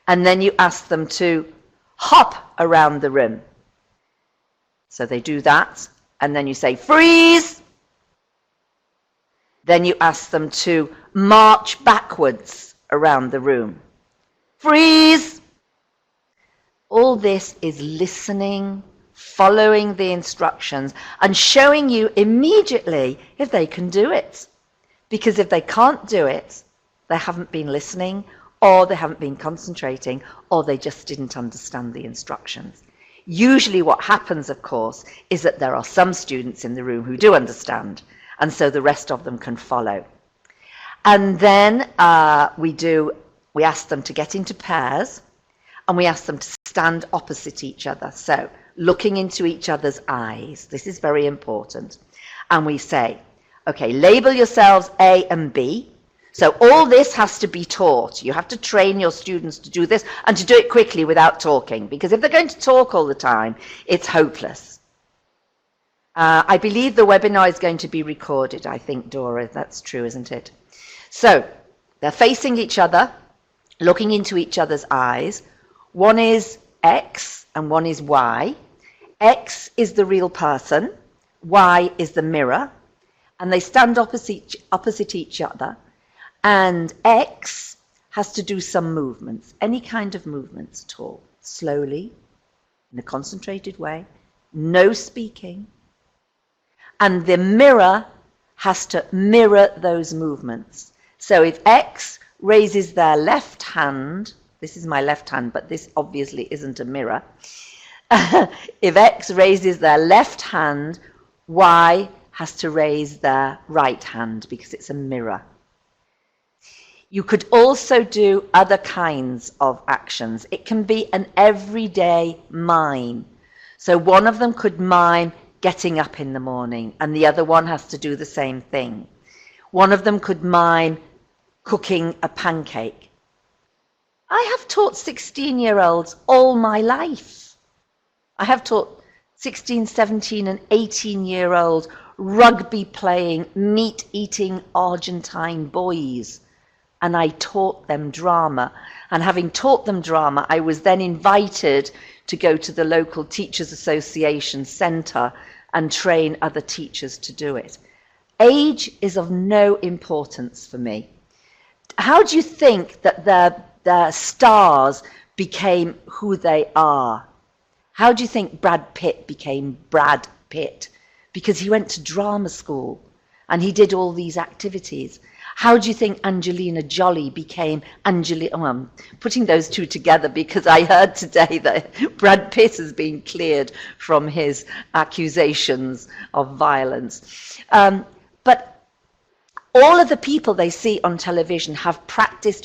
And then you ask them to hop around the room. So they do that, and then you say, freeze! Then you ask them to march backwards around the room. Freeze! All this is listening, following the instructions, and showing you immediately if they can do it. Because if they can't do it, they haven't been listening, or they haven't been concentrating, or they just didn't understand the instructions. Usually what happens, of course, is that there are some students in the room who do understand, and so the rest of them can follow. And then we ask them to get into pairs, and we ask them to stand opposite each other. So looking into each other's eyes. This is very important. And we say, okay, label yourselves A and B. So all this has to be taught. You have to train your students to do this and to do it quickly without talking, because if they're going to talk all the time, it's hopeless. I believe the webinar is going to be recorded, I think, Dora. That's true, isn't it? So they're facing each other, looking into each other's eyes. One is X and one is Y. X is the real person, Y is the mirror, and they stand opposite each other, and X has to do some movements, any kind of movements at all, slowly, in a concentrated way, no speaking, and the mirror has to mirror those movements. So if X raises their left hand, this is my left hand, but this obviously isn't a mirror. If X raises their left hand, Y has to raise their right hand because it's a mirror. You could also do other kinds of actions. It can be an everyday mime. So one of them could mime getting up in the morning, and the other one has to do the same thing. One of them could mime cooking a pancake. I have taught 16-year-olds all my life. I have taught 16, 17 and 18-year-old rugby-playing, meat-eating Argentine boys. And I taught them drama. And having taught them drama, I was then invited to go to the local Teachers Association centre and train other teachers to do it. Age is of no importance for me. How do you think that their stars became who they are? How do you think Brad Pitt became Brad Pitt? Because he went to drama school and he did all these activities. How do you think Angelina Jolie became Angelina? Oh, I'm putting those two together because I heard today that Brad Pitt has been cleared from his accusations of violence. But all of the people they see on television have practiced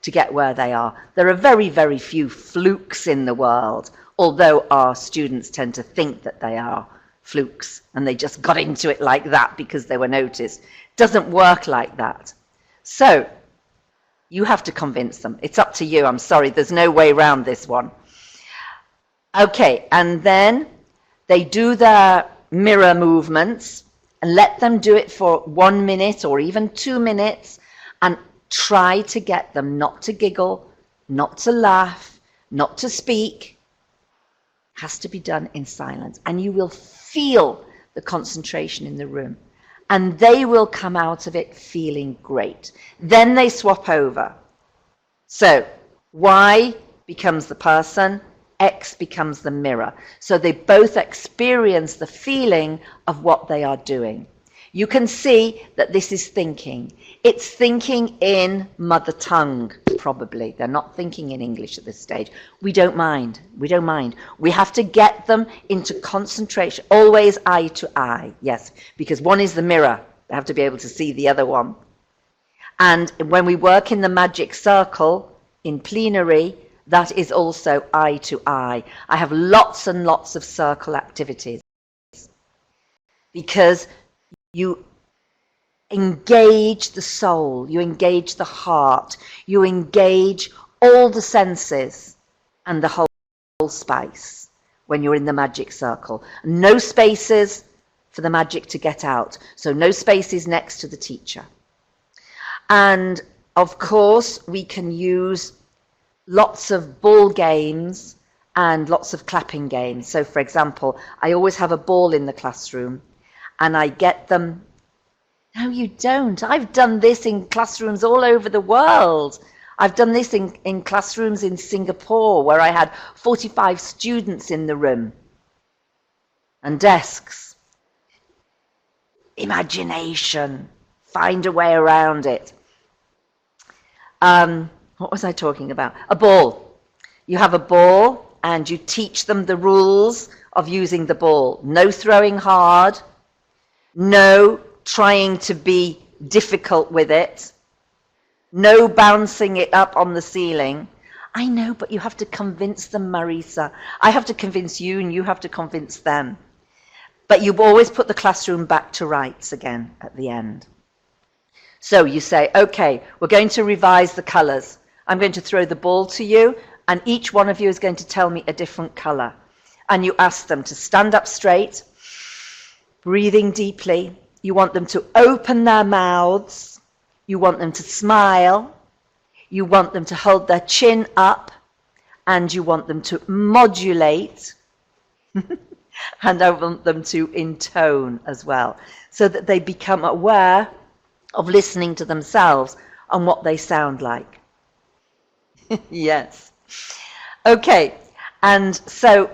to get where they are. There are very, very few flukes in the world, although our students tend to think that they are flukes and they just got into it like that because they were noticed. Doesn't work like that. So you have to convince them. It's up to you. I'm sorry, there's no way around this one. Okay, and then they do their mirror movements and let them do it for 1 minute or even 2 minutes and try to get them not to giggle, not to laugh, not to speak. Has to be done in silence, and you will feel the concentration in the room, and they will come out of it feeling great. Then they swap over. So Y becomes the person, X becomes the mirror. So they both experience the feeling of what they are doing. You can see that this is thinking. It's thinking in mother tongue, probably. They're not thinking in English at this stage. We don't mind. We don't mind. We have to get them into concentration, always eye to eye. Yes, because one is the mirror. They have to be able to see the other one. And when we work in the magic circle, in plenary, that is also eye to eye. I have lots and lots of circle activities because you engage the soul, you engage the heart, you engage all the senses and the whole space when you're in the magic circle. No spaces for the magic to get out, so no spaces next to the teacher. And of course, we can use lots of ball games and lots of clapping games. So for example, I always have a ball in the classroom and I get them. No, you don't. I've done this in classrooms all over the world. I've done this in classrooms in Singapore where I had 45 students in the room and desks. Imagination. Find a way around it. What was I talking about? A ball. You have a ball and you teach them the rules of using the ball. No throwing hard. No trying to be difficult with it. No bouncing it up on the ceiling. I know, but you have to convince them, Marisa. I have to convince you and you have to convince them. But you always put the classroom back to rights again at the end. So you say, okay, we're going to revise the colours. I'm going to throw the ball to you and each one of you is going to tell me a different colour. And you ask them to stand up straight, breathing deeply. You want them to open their mouths. You want them to smile. You want them to hold their chin up. And you want them to modulate. And I want them to intone as well. So that they become aware of listening to themselves and what they sound like. Yes. Okay. And so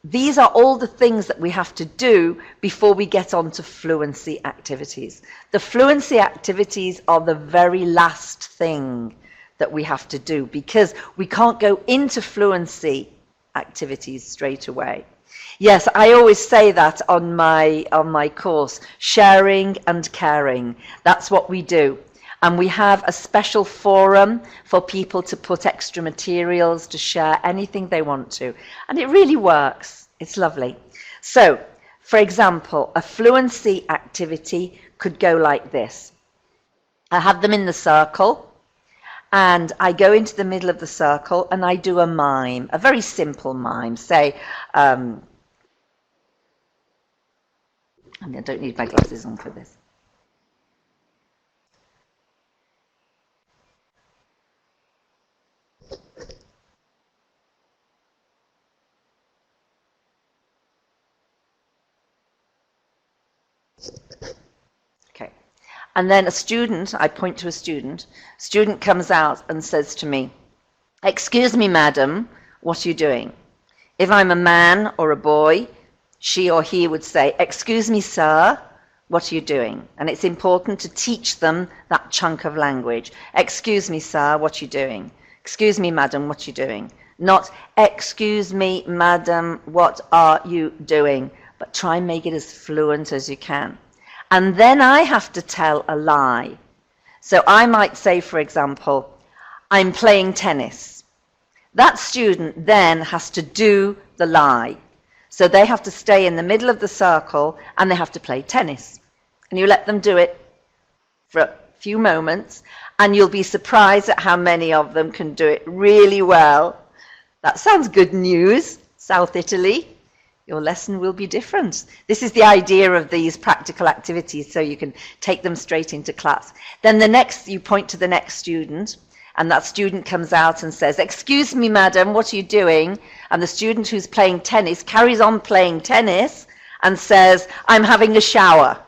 these are all the things that we have to do before we get on to fluency activities. The fluency activities are the very last thing that we have to do because we can't go into fluency activities straight away. Yes, I always say that on my course, sharing and caring. That's what we do. And we have a special forum for people to put extra materials, to share anything they want to. And it really works. It's lovely. So, for example, a fluency activity could go like this. I have them in the circle, and I go into the middle of the circle, and I do a mime, a very simple mime. Say, I don't need my glasses on for this. Okay. And then a student, I point to a student comes out and says to me, "Excuse me, madam, what are you doing?" If I'm a man or a boy, she or he would say, "Excuse me, sir, what are you doing?" And it's important to teach them that chunk of language. "Excuse me, sir, what are you doing?" "Excuse me, madam, what are you doing?" Not, "Excuse me, madam, what are you doing?" But try and make it as fluent as you can. And then I have to tell a lie. So I might say, for example, "I'm playing tennis." That student then has to do the lie. So they have to stay in the middle of the circle and they have to play tennis. And you let them do it for a few moments, and you'll be surprised at how many of them can do it really well. That sounds good news, South Italy. Your lesson will be different. This is the idea of these practical activities, so you can take them straight into class. Then you point to the next student, and that student comes out and says, "Excuse me, madam, what are you doing?" And the student who's playing tennis carries on playing tennis and says, "I'm having a shower."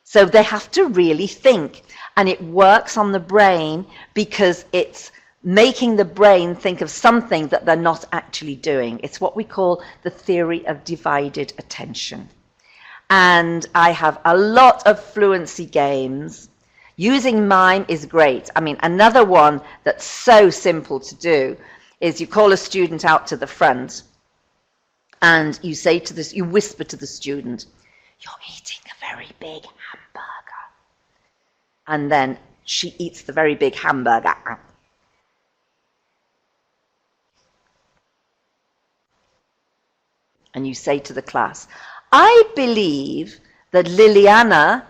So they have to really think, and it works on the brain because it's making the brain think of something that they're not actually doing. It's what we call the theory of divided attention. And I have a lot of fluency games. Using mime is great. I mean, another one that's so simple to do is you call a student out to the front and you say to this, you whisper to the student, "You're eating a very big hamburger." And then she eats the very big hamburger. And you say to the class, "I believe that Liliana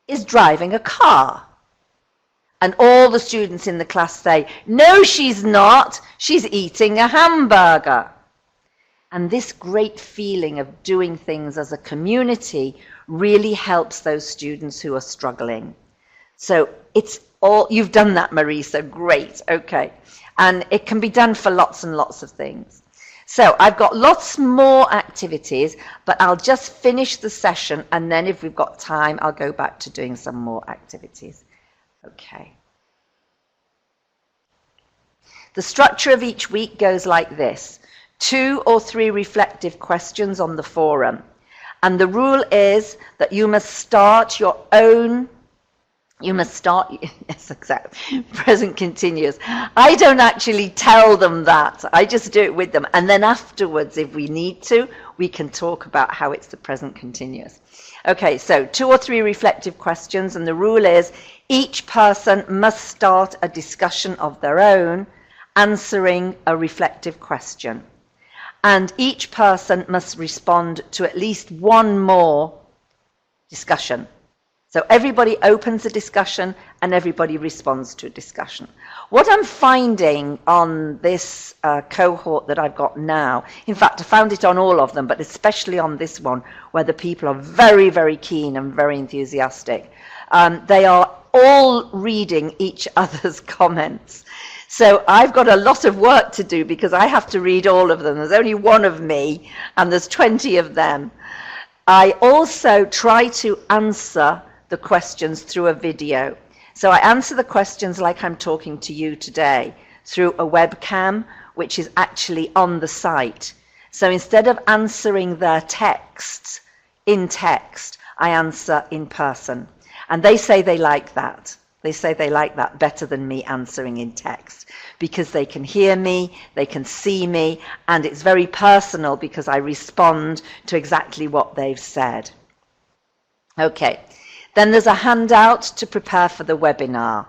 is driving a car." And all the students in the class say, "No, she's not. She's eating a hamburger." And this great feeling of doing things as a community really helps those students who are struggling. So it's all, you've done that, Marisa, great, okay. And it can be done for lots and lots of things. So I've got lots more activities, but I'll just finish the session, and then if we've got time, I'll go back to doing some more activities. Okay. The structure of each week goes like this: 2 or 3 reflective questions on the forum. And the rule is that you must start your own, yes, exactly, present continuous. I don't actually tell them that. I just do it with them. And then afterwards, if we need to, we can talk about how it's the present continuous. Okay, so 2 or 3 reflective questions. And the rule is each person must start a discussion of their own, answering a reflective question. And each person must respond to at least one more discussion. So everybody opens a discussion and everybody responds to a discussion. What I'm finding on this cohort that I've got now, in fact, I found it on all of them, but especially on this one, where the people are very, very keen and very enthusiastic. They are all reading each other's comments. So I've got a lot of work to do because I have to read all of them. There's only one of me and there's 20 of them. I also try to answer the questions through a video. So I answer the questions like I'm talking to you today through a webcam, which is actually on the site. So instead of answering their texts in text, I answer in person. And they say they like that. They say they like that better than me answering in text because they can hear me, they can see me, and it's very personal because I respond to exactly what they've said. Okay, then there's a handout to prepare for the webinar.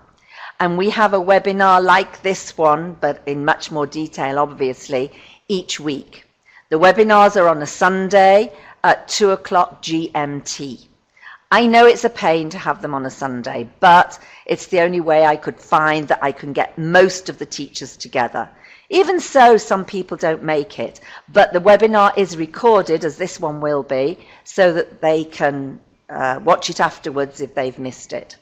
And we have a webinar like this one, but in much more detail, obviously, each week. The webinars are on a Sunday at 2 o'clock GMT. I know it's a pain to have them on a Sunday, but it's the only way I could find that I can get most of the teachers together. Even so, some people don't make it, but the webinar is recorded, as this one will be, so that they can watch it afterwards if they've missed it.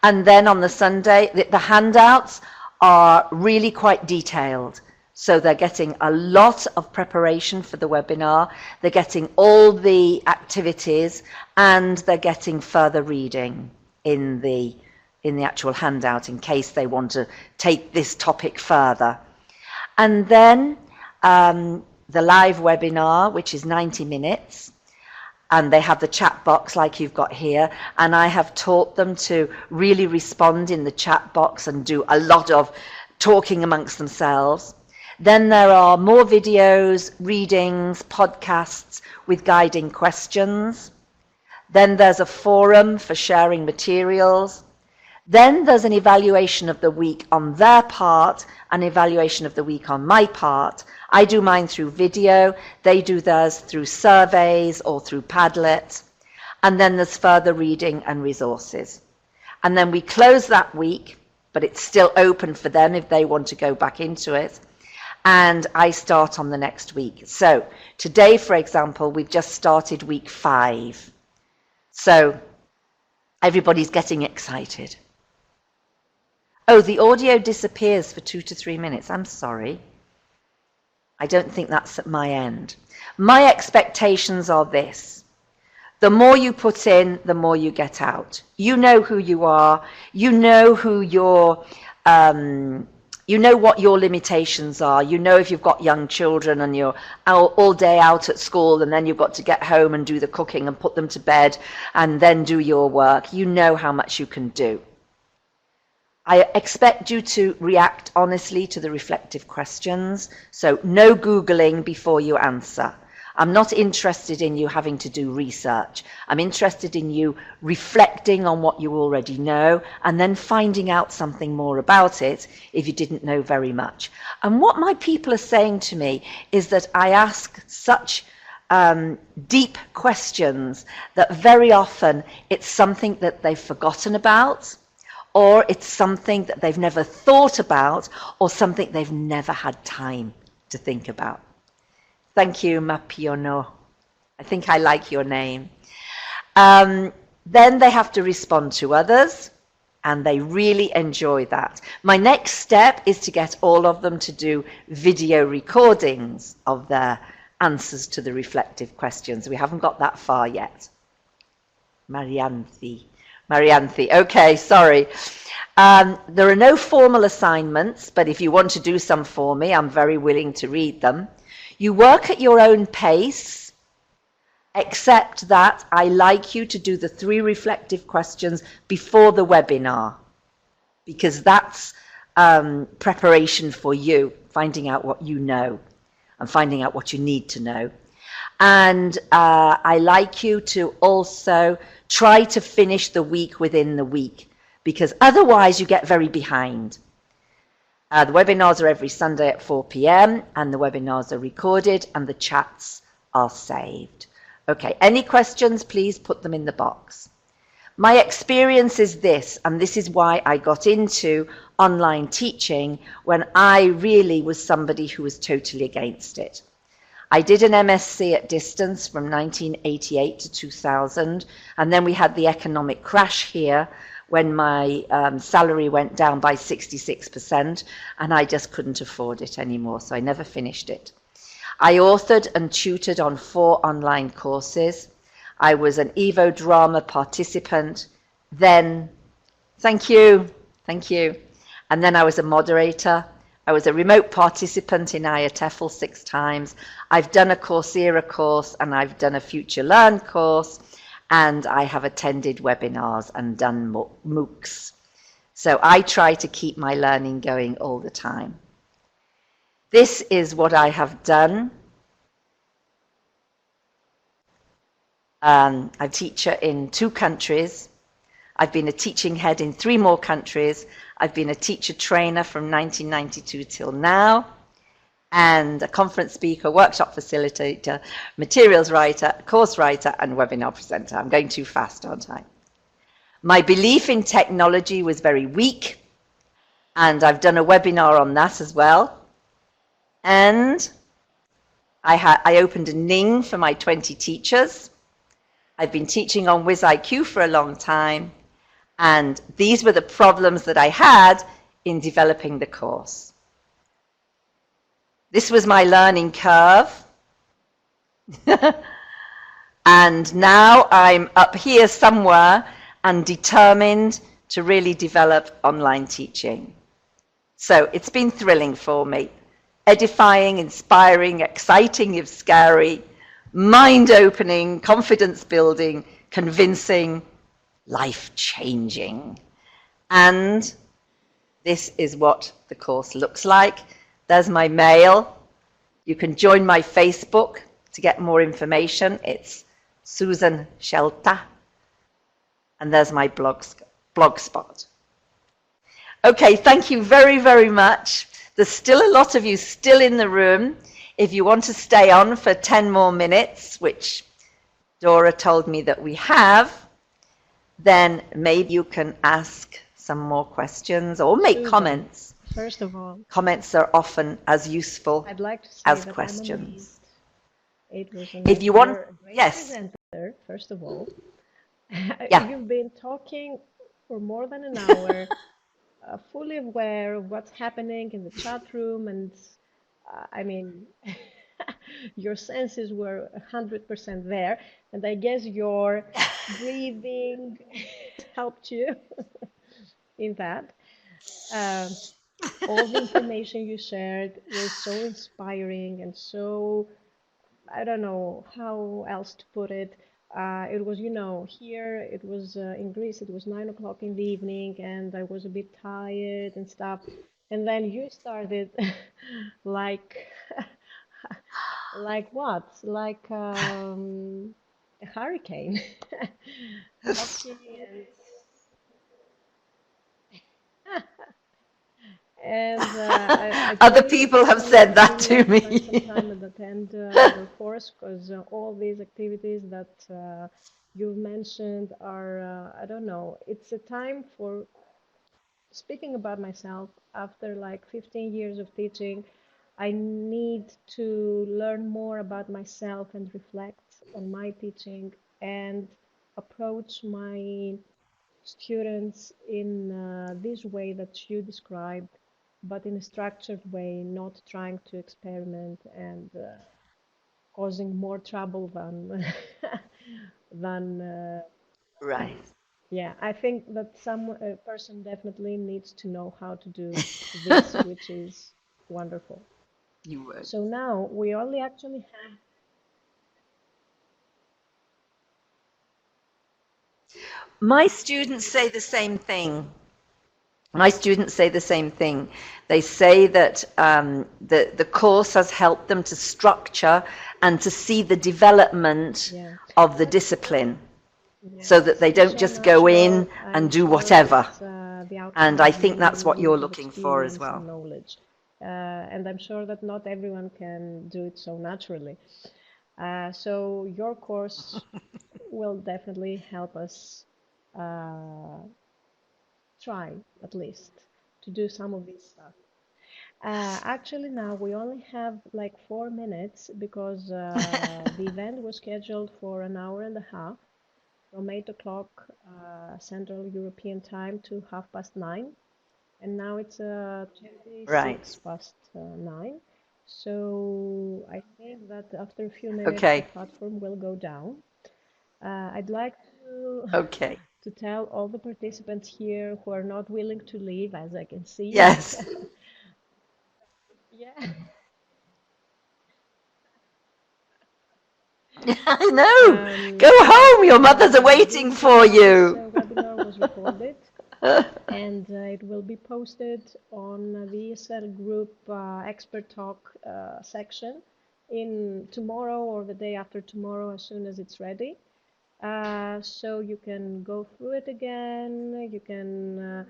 And then on the Sunday, the handouts are really quite detailed. So they're getting a lot of preparation for the webinar, they're getting all the activities, and they're getting further reading in the actual handout in case they want to take this topic further. And then the live webinar, which is 90 minutes, and they have the chat box like you've got here, and I have taught them to really respond in the chat box and do a lot of talking amongst themselves. Then there are more videos, readings, podcasts with guiding questions. Then there's a forum for sharing materials. Then there's an evaluation of the week on their part, an evaluation of the week on my part. I do mine through video, they do theirs through surveys or through Padlet. And then there's further reading and resources. And then we close that week, but it's still open for them if they want to go back into it. And I start on the next week. So today, for example, we've just started week 5. So everybody's getting excited. Oh, the audio disappears for 2 to 3 minutes. I'm sorry. I don't think that's at my end. My expectations are this. The more you put in, the more you get out. You know who you are. You know who your, you know what your limitations are. You know if you've got young children and you're all day out at school and then you've got to get home and do the cooking and put them to bed and then do your work. You know how much you can do. I expect you to react honestly to the reflective questions. So no Googling before you answer. I'm not interested in you having to do research. I'm interested in you reflecting on what you already know and then finding out something more about it if you didn't know very much. And what my people are saying to me is that I ask such deep questions that very often it's something that they've forgotten about, or it's something that they've never thought about, or something they've never had time to think about. Thank you, Mapiono. I think I like your name. Then they have to respond to others, and they really enjoy that. My next step is to get all of them to do video recordings of their answers to the reflective questions. We haven't got that far yet. Marianthi, okay, sorry. There are no formal assignments, but if you want to do some for me, I'm very willing to read them. You work at your own pace, except that I like you to do the 3 reflective questions before the webinar, because that's preparation for you, finding out what you know and finding out what you need to know. And I like you to also try to finish the week within the week, because otherwise you get very behind. The webinars are every Sunday at 4 p.m. and the webinars are recorded and the chats are saved. Okay, any questions, please put them in the box. My experience is this, and this is why I got into online teaching when I really was somebody who was totally against it. I did an MSc at distance from 1988 to 2000, and then we had the economic crash here when my salary went down by 66%, and I just couldn't afford it anymore, so I never finished it. I authored and tutored on 4 online courses. I was an Evo Drama participant, then, thank you, and then I was a moderator. I was a remote participant in IATEFL 6 times. I've done a Coursera course, and I've done a Future Learn course, and I have attended webinars and done MOOCs. So I try to keep my learning going all the time. This is what I have done. I'm a teacher in 2 countries. I've been a teaching head in 3 more countries. I've been a teacher trainer from 1992 till now, and a conference speaker, workshop facilitator, materials writer, course writer, and webinar presenter. I'm going too fast, aren't I? My belief in technology was very weak, and I've done a webinar on that as well. And I opened a Ning for my 20 teachers. I've been teaching on WizIQ for a long time, and these were the problems that I had in developing the course. This was my learning curve. And now I'm up here somewhere and determined to really develop online teaching. So it's been thrilling for me. Edifying, inspiring, exciting if scary, mind-opening, confidence-building, convincing, life-changing. And this is what the course looks like. There's my mail. You can join my Facebook to get more information. It's Susan Shelta. And there's my blogspot. Okay, thank you very, very much. There's still a lot of you still in the room. If you want to stay on for 10 more minutes, which Dora told me that we have, then maybe you can ask some more questions or make Susan, comments. first of all, comments are often as useful I'd like to say as that questions. it was If you want, you're a great yes, presenter, first of all. yeah, You've been talking for more than an hour, fully aware of what's happening in the chat room, and I mean, your senses were 100% there, and I guess your breathing helped you in that. Um, all the information you shared was so inspiring and so, I don't know how else to put it. It was, here it was in Greece, it was 9 o'clock in the evening, and I was a bit tired and stuff. And then you started like, like what? Like a hurricane, talking and I other told you people have said that to to spend some me. time and attend your course because all these activities that you've mentioned are, I don't know, it's a time for speaking about myself after like 15 years of teaching. I need to learn more about myself and reflect on my teaching and approach my students in this way that you described, but in a structured way, not trying to experiment and causing more trouble than than Right, yeah. I think that some person definitely needs to know how to do this, which is wonderful. you would. So now we only actually have My students say the same thing. My students say the same thing. They say that the course has helped them to structure and to see the development yeah. of the discipline Yeah, so that it's they been don't so just go in natural. and I'm do sure whatever. it's the And outcome I of think many, that's what many you're years of looking for as experience well. and knowledge. And I'm sure that not everyone can do it so naturally. So your course will definitely help us uh, try, at least, to do some of this stuff. Actually, now we only have like 4 minutes because the event was scheduled for an hour and a half from 8 o'clock Central European time to 9:30. And now it's Right. 26 past 9. So I think that after a few minutes the Okay. platform will go down. I'd like to Okay. to tell all the participants here who are not willing to leave, as I can see. Yes. Yeah. I know. Go That home. Your mothers are waiting for this you. webinar was recorded and it will be posted on the ESL group expert talk section in tomorrow or the day after tomorrow as soon as it's ready. So you can go through it again, you can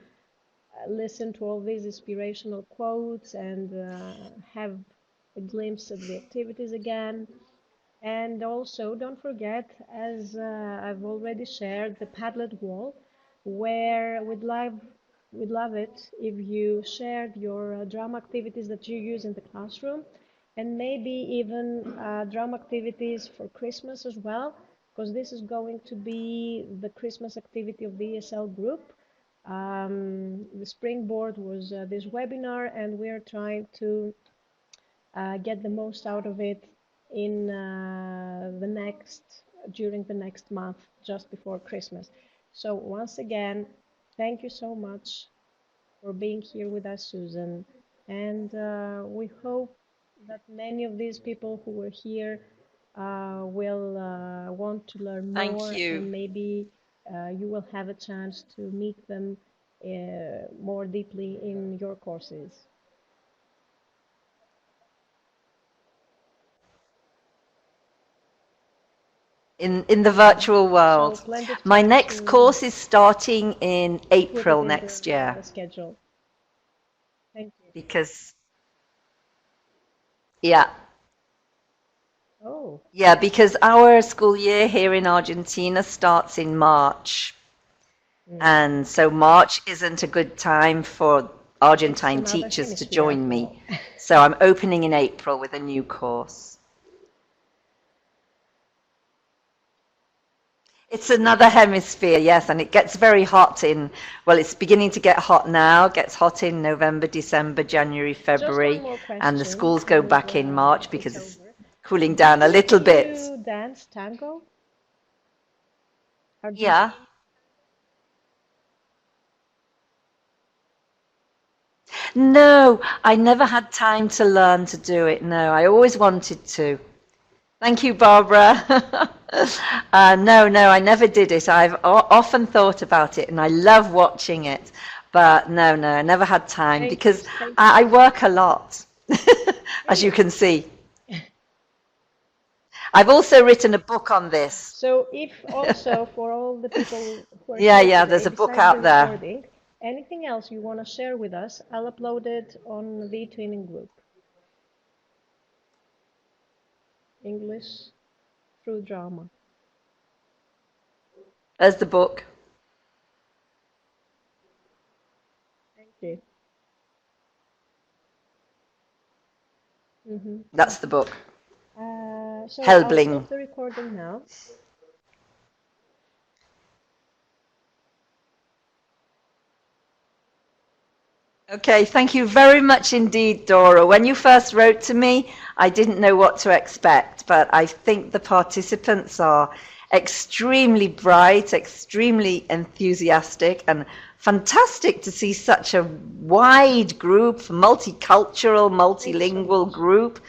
listen to all these inspirational quotes and have a glimpse at the activities again. And also, don't forget, as I've already shared, the Padlet wall, where we'd love it if you shared your drama activities that you use in the classroom, and maybe even drama activities for Christmas as well, because this is going to be the Christmas activity of the ESL group. The springboard was this webinar, and we're trying to get the most out of it in during the next month, just before Christmas. So once again, thank you so much for being here with us, Susan. And we hope that many of these people who were here will want to learn Thank more, you. and maybe you will have a chance to meet them more deeply in your courses. In the Yeah. virtual So world. plenty of My time next to course is starting in put it April in next year. the schedule. because, yeah, Oh. yeah, because our school year here in Argentina starts in March. Mm. And so March isn't a good time for It's Argentine another teachers to hemisphere join after all. me. So I'm opening in April with a new course. It's another hemisphere, yes, and it gets very hot well, it's beginning to get hot now, gets hot in November, December, January, Just one February, more and the question, schools go and back in March it's because it's over. cooling down a Do little bit. you dance tango? Yeah. Argentine? No, I never had time to learn to do it. No, I always wanted to. Thank you, Barbara. No, I never did it. I've often thought about it and I love watching it. But no, I never had time Stay, because stay I tuned. work a lot, as you Really? can see. I've also written a book on this. So if also for all the people who are Yeah, here yeah, today, there's a book besides the out there. recording, anything else you want to share with us, I'll upload it on the twinning group. English through drama. There's the book. Thank you. Mm-hmm. That's the book. So I'll Helbling. stop the recording now. Okay, thank you very much indeed, Dora. When you first wrote to me, I didn't know what to expect, but I think the participants are extremely bright, extremely enthusiastic, and fantastic to see such a wide group, multicultural, Thanks so multilingual much. group.